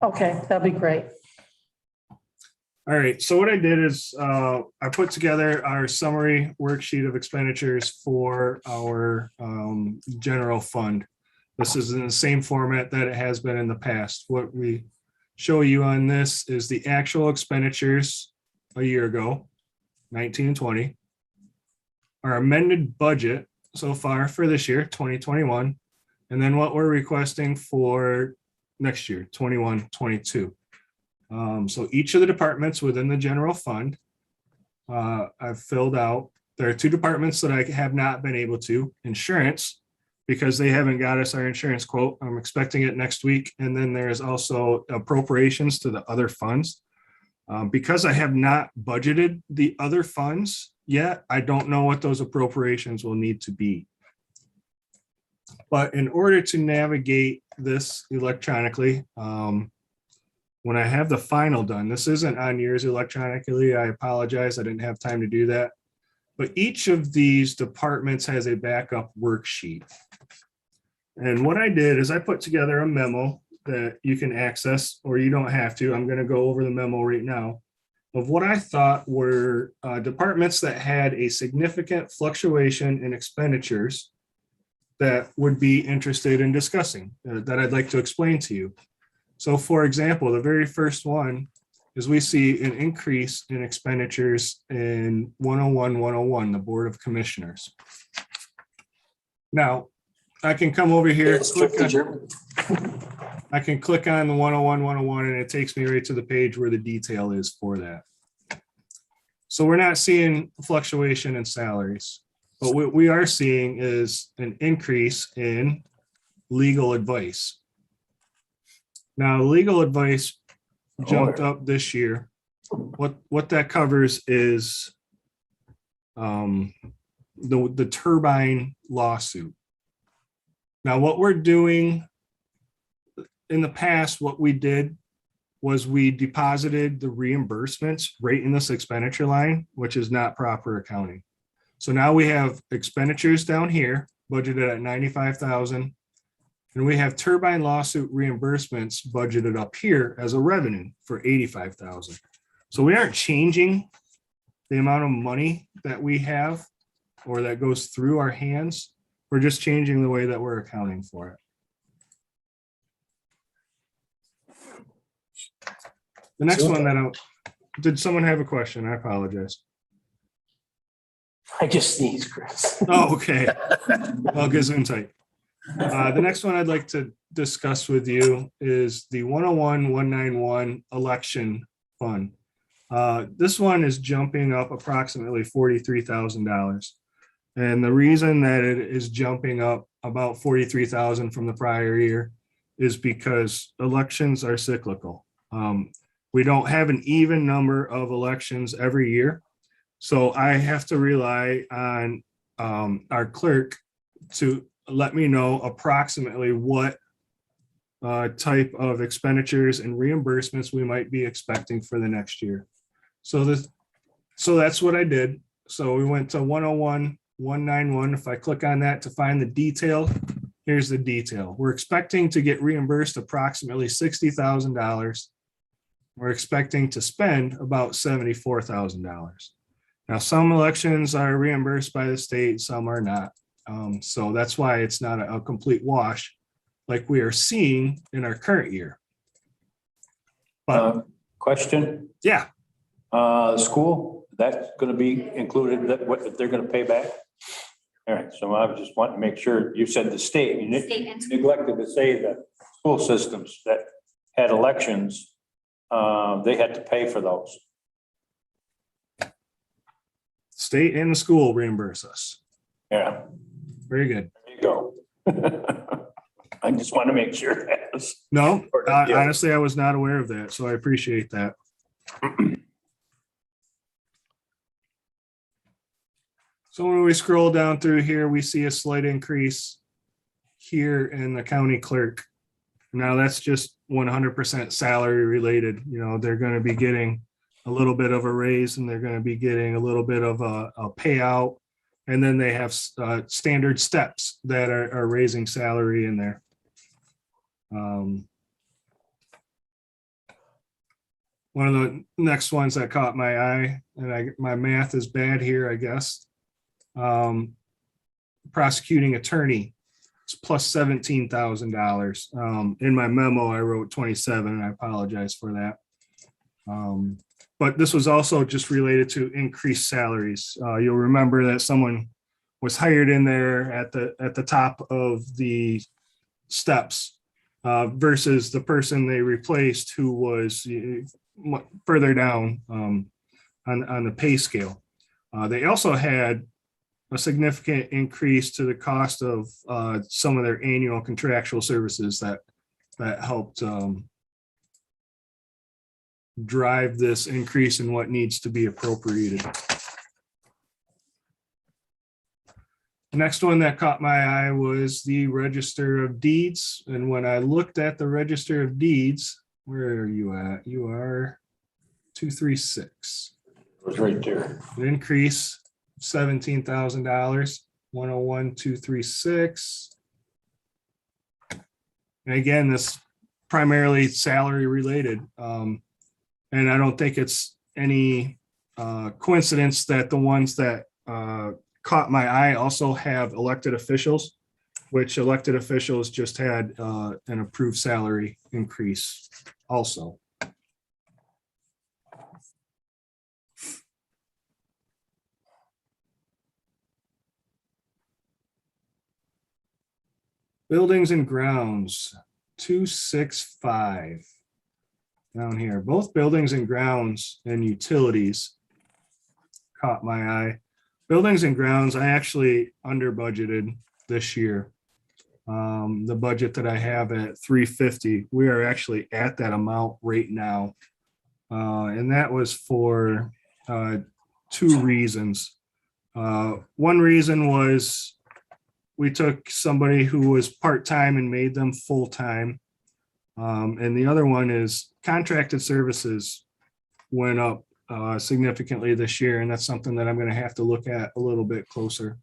Okay, that'd be great. All right, so what I did is I put together our summary worksheet of expenditures for our general fund. This is in the same format that it has been in the past. What we show you on this is the actual expenditures a year ago, 19 and 20. Our amended budget so far for this year, 2021, and then what we're requesting for next year, 21, 22. So each of the departments within the general fund, I've filled out. There are 2 departments that I have not been able to. Insurance, because they haven't got us our insurance quote. I'm expecting it next week. And then there's also appropriations to the other funds. Because I have not budgeted the other funds yet, I don't know what those appropriations will need to be. But in order to navigate this electronically, when I have the final done, this isn't on yours electronically, I apologize, I didn't have time to do that. But each of these departments has a backup worksheet. And what I did is I put together a memo that you can access, or you don't have to. I'm going to go over the memo right now of what I thought were departments that had a significant fluctuation in expenditures that would be interested in discussing, that I'd like to explain to you. So for example, the very first one is we see an increase in expenditures in 101, the Board of Commissioners. Now, I can come over here. I can click on the 101, and it takes me right to the page where the detail is for that. So we're not seeing fluctuation in salaries, but what we are seeing is an increase in legal advice. Now, legal advice jumped up this year what that covers is the turbine lawsuit. Now, what we're doing in the past, what we did was we deposited the reimbursements right in this expenditure line, which is not proper accounting. So now we have expenditures down here budgeted at 95,000. And we have turbine lawsuit reimbursements budgeted up here as a revenue for 85,000. So we aren't changing the amount of money that we have or that goes through our hands. We're just changing the way that we're accounting for it. The next one that did someone have a question? I apologize. I just sneezed, Chris. Oh, okay. Well, Gesundheit. The next one I'd like to discuss with you is the 101-191 election fund. This one is jumping up approximately $43,000. And the reason that it is jumping up about $43,000 from the prior year is because elections are cyclical. We don't have an even number of elections every year. So I have to rely on our clerk to let me know approximately what type of expenditures and reimbursements we might be expecting for the next year. So that's what I did. So we went to 101-191. If I click on that to find the detail, here's the detail. We're expecting to get reimbursed approximately $60,000. We're expecting to spend about $74,000. Now, some elections are reimbursed by the state, some are not. So that's why it's not a complete wash like we are seeing in our current year. But Question, yeah, school, that's going to be included, that what they're going to pay back? All right, so I just want to make sure, you said the state, you neglected to say that school systems that had elections, they had to pay for those. state and the school reimburse us. Yeah, Very good. there you go. I just want to make sure that was. No, Yeah. honestly, I was not aware of that, so I appreciate that. So when we scroll down through here, we see a slight increase here in the county clerk. Now that's just 100% salary related. You know, they're going to be getting a little bit of a raise and they're going to be getting a little bit of a payout. And then they have standard steps that are raising salary in there. One of the next ones that caught my eye, and my math is bad here, I guess. Prosecuting attorney, it's plus $17,000. In my memo, I wrote 27, and I apologize for that. But this was also just related to increased salaries. You'll remember that someone was hired in there at the top of the steps versus the person they replaced who was further down on the pay scale. They also had a significant increase to the cost of some of their annual contractual services that helped drive this increase in what needs to be appropriated. The next one that caught my eye was the Register of Deeds. And when I looked at the Register of Deeds, where are you at? You are 236. It was right there. An increase, $17,000, 101,236. And again, this primarily salary related. And I don't think it's any coincidence that the ones that caught my eye also have elected officials, which elected officials just had an approved salary increase also. Buildings and grounds, 265. Down here, both buildings and grounds and utilities caught my eye. Buildings and grounds, I actually under budgeted this year. The budget that I have at 350, we are actually at that amount right now. And that was for two reasons. One reason was we took somebody who was part-time and made them full-time. And the other one is contracted services went up significantly this year, and that's something that I'm going to have to look at a little bit closer.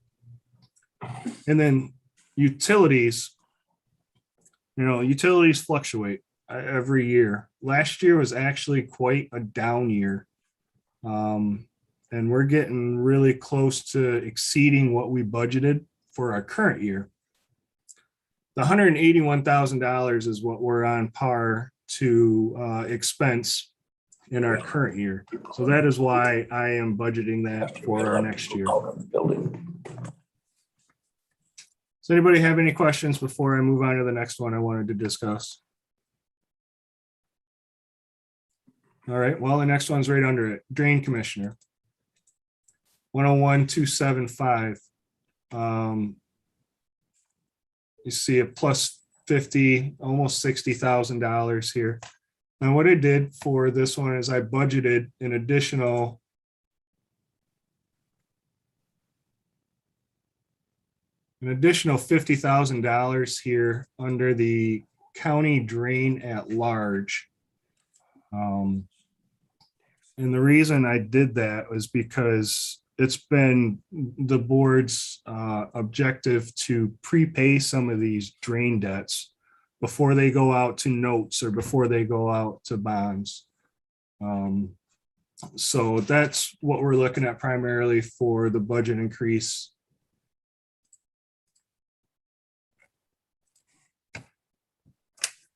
And then utilities, utilities fluctuate every year. Last year was actually quite a down year. And we're getting really close to exceeding what we budgeted for our current year. The $181,000 is what we're on par to expense in our current year. So that is why I am budgeting that for our next year. Does anybody have any questions before I move on to the next one I wanted to discuss? All right, well, the next one's right under it. Drain Commissioner. 101,275. You see a plus 50, almost $60,000 here. And what I did for this one is I budgeted an additional $50,000 here under the county drain at large. And the reason I did that was because it's been the board's objective to prepay some of these drain debts before they go out to notes or before they go out to bonds. So that's what we're looking at primarily for the budget increase.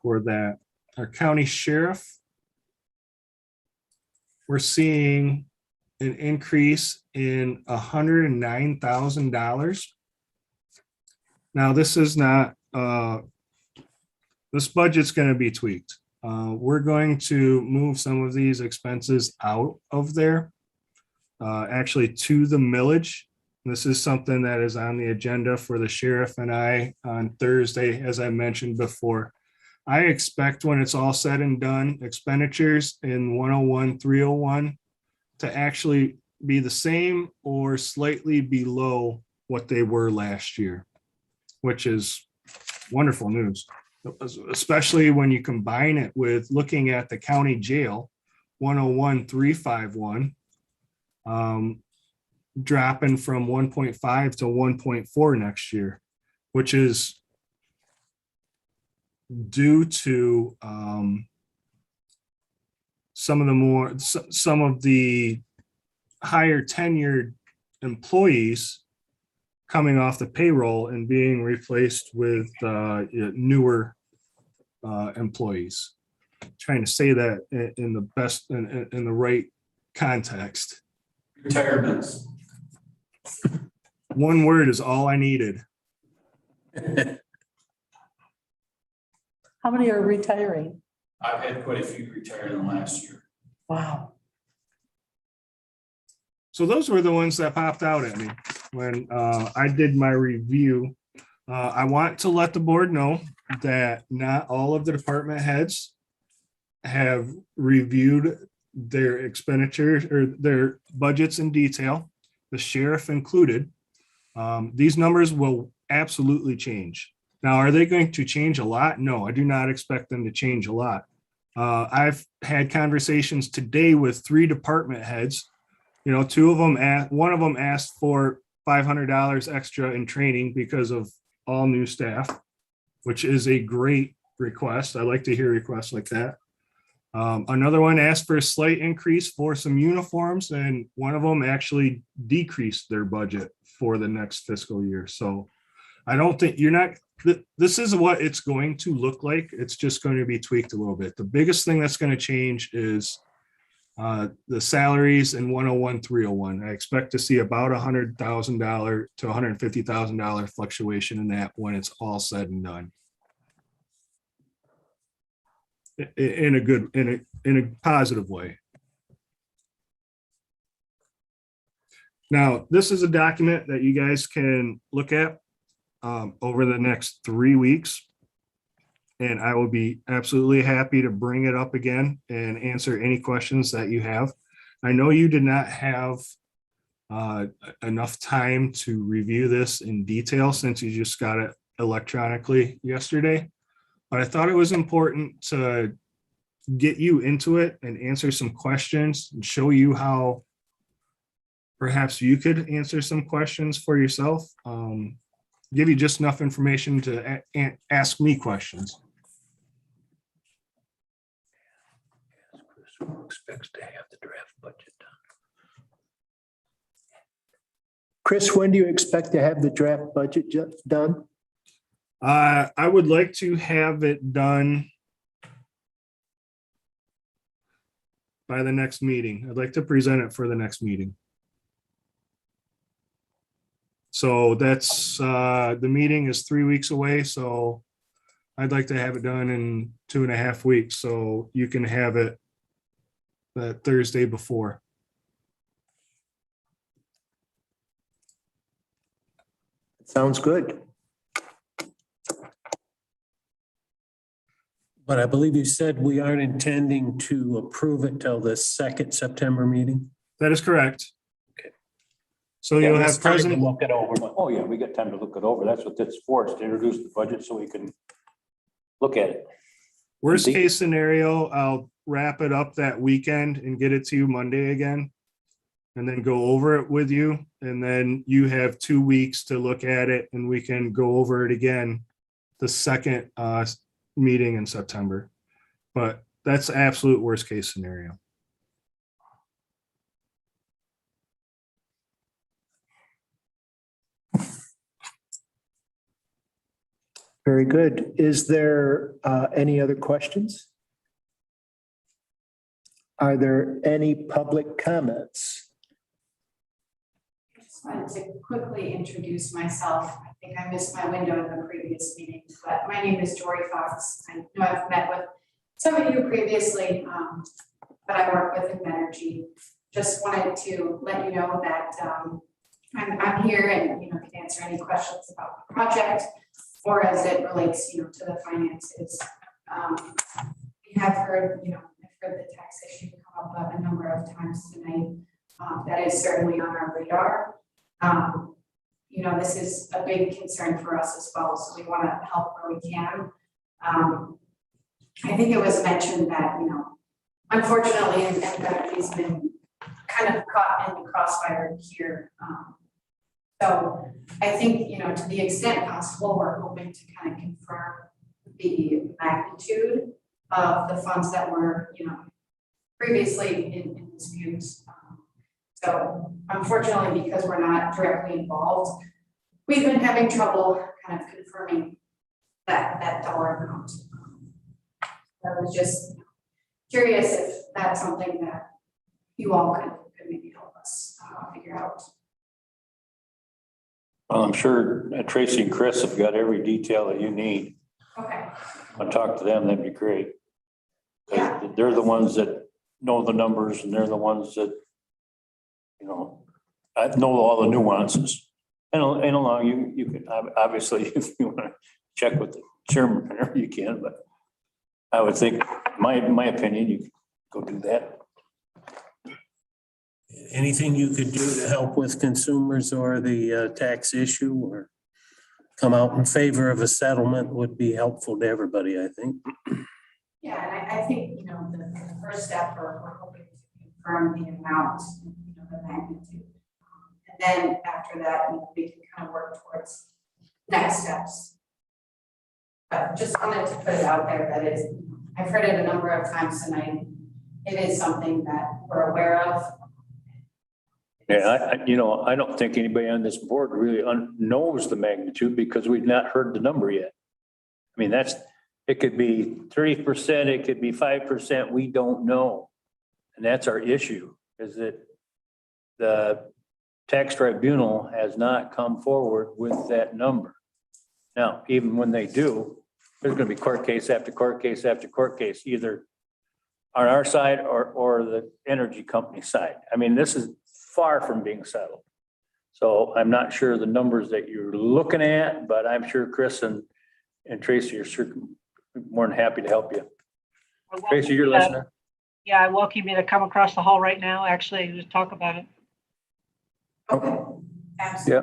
For that, our county sheriff, we're seeing an increase in $109,000. Now, this is not, this budget's going to be tweaked. We're going to move some of these expenses out of there, actually to the millage. This is something that is on the agenda for the sheriff and I on Thursday, as I mentioned before. I expect when it's all said and done, expenditures in 101-301 to actually be the same or slightly below what they were last year, which is wonderful news, especially when you combine it with looking at the county jail, 101-351, dropping from 1.5 to 1.4 next year, which is due to some of the higher tenured employees coming off the payroll and being replaced with newer employees. Trying to say that in the best, in the right context. Retirements. One word is all I needed. How many are retiring? I've had quite a few retire in the last year. Wow. So those were the ones that popped out at me when I did my review. I want to let the board know that not all of the department heads have reviewed their expenditures or their budgets in detail, the sheriff included. These numbers will absolutely change. Now, are they going to change a lot? No, I do not expect them to change a lot. I've had conversations today with 3 department heads. You know, one of them asked for $500 extra in training because of all new staff, which is a great request. I like to hear requests like that. Another one asked for a slight increase for some uniforms, and one of them actually decreased their budget for the next fiscal year. So I don't think this is what it's going to look like. It's just going to be tweaked a little bit. The biggest thing that's going to change is the salaries in 101-301. I expect to see about $100,000 to $150,000 fluctuation in that when it's all said and done. In a positive way. Now, this is a document that you guys can look at over the next 3 weeks. And I will be absolutely happy to bring it up again and answer any questions that you have. I know you did not have enough time to review this in detail since you just got it electronically yesterday. But I thought it was important to get you into it and answer some questions and show you how perhaps you could answer some questions for yourself. Give you just enough information to ask me questions. Who expects to have the draft budget done? Chris, when do you expect to have the draft budget done? I would like to have it done by the next meeting. I'd like to present it for the next meeting. So that's, the meeting is 3 weeks away, so I'd like to have it done in 2.5 weeks, so you can have it that Thursday before. Sounds good. But I believe you said we aren't intending to approve it till the second September meeting. That is correct. Okay. So you'll have Time to President, Look it over. Oh, yeah, we got time to look it over. That's what that's for, is to introduce the budget so we can look at it. worst case scenario, I'll wrap it up that weekend and get it to you Monday again. And then go over it with you. And then you have 2 weeks to look at it and we can go over it again the second meeting in September. But that's absolute worst case scenario. Very good. Is there any other questions? Are there any public comments? I just wanted to quickly introduce myself. I think I missed my window in the previous meeting, but my name is Jory Fox. I know I've met with some of you previously, but I work with Energy. Just wanted to let you know that I'm here and can answer any questions about the project or as it relates to the finances. We have heard I've heard the tax issue come up a number of times tonight. That is certainly on our radar. This is a big concern for us as well, so we want to help where we can. I think it was mentioned that, unfortunately, Energy's been kind of caught in the crossfire here. So I think, to the extent possible, we're hoping to kind of confirm the magnitude of the funds that were, previously in dispute. So unfortunately, because we're not directly involved, we've been having trouble kind of confirming that dollar amount. I was just curious if that's something that you all could maybe help us figure out. Well, I'm sure Tracy and Chris have got every detail that you need. Okay. I'll talk to them, that'd be great. 'Cause Yeah. they're the ones that know the numbers and they're the ones that, I know all the nuances. And along you can, obviously, if you want to check with the chairman, you can, but I would think, my opinion, you could go do that. Anything you could do to help with consumers or the tax issue or come out in favor of a settlement would be helpful to everybody, I think. Yeah, and I think, the first step, we're hoping to confirm the amount, the magnitude. And then after that, we can kind of work towards next steps. But just wanted to put it out there that I've heard it a number of times tonight. It is something that we're aware of. Yeah, I don't think anybody on this board really knows the magnitude because we've not heard the number yet. I mean, it could be 30%, it could be 5%, we don't know. And that's our issue, is that the tax tribunal has not come forward with that number. Now, even when they do, there's gonna be court case after court case after court case, either on our side or the energy company side. I mean, this is far from being settled. So I'm not sure the numbers that you're looking at, but I'm sure Chris and Tracy are more than happy to help you. Tracy, you're listening. Yeah, I welcome you to come across the hall right now, actually, to talk about it. Yeah.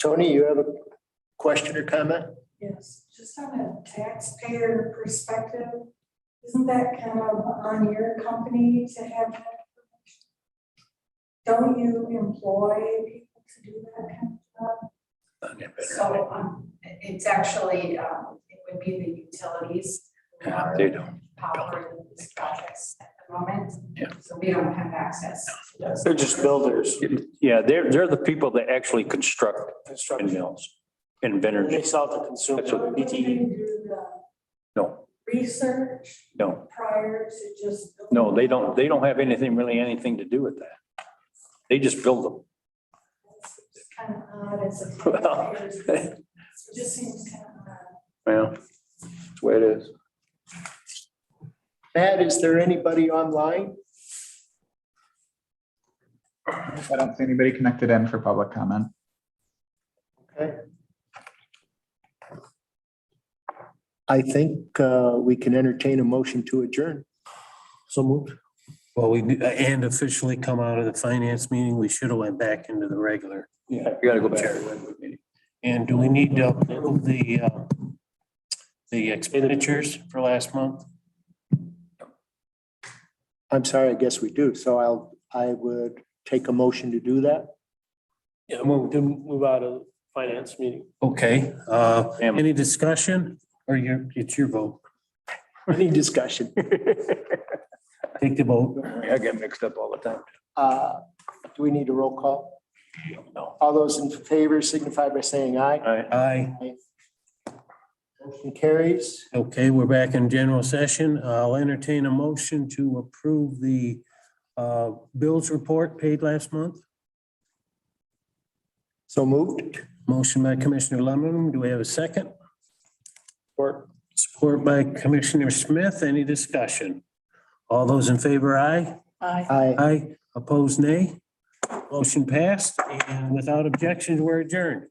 Tony, you have a question or comment? Yes, just on a taxpayer perspective, isn't that kind of on your company to have that information? Don't you employ people to do that kind of stuff? So it's actually, it would be the utilities. who Yeah, are they don't. powering these projects at the moment. Yeah. So we don't have access to those. They're just builders. Yeah, they're the people that actually construct windmills, They inventors. sell to consumer, That's what- Wouldn't they do the No, research no, prior to just? no, they don't have anything to do with that. They just build them. It's kind of odd as a Well, taxpayer. It just seems kind of odd. Well, that's the way it is. Matt, is there anybody online? I don't see anybody connected in for public comment. Okay. I think we can entertain a motion to adjourn. So moved. Well, and officially come out of the finance meeting, we should have went back into the regular. Yeah, you gotta go back. And do we need to approve the expenditures for last month? I'm sorry, I guess we do. So I would take a motion to do that. Yeah, move out of finance meeting. Okay, any discussion or it's your vote? Any discussion? Take the vote. I get mixed up all the time. Do we need a roll call? No. All those in favor signify by saying aye. Aye. Motion carries. Okay, we're back in general session. I'll entertain a motion to approve the bills report paid last month. So moved. Motion by Commissioner Lemon. Do we have a second? Support by Commissioner Smith. Any discussion? All those in favor, aye? Aye. Aye. Aye. Opposed, nay. Motion passed, and without objections, we're adjourned.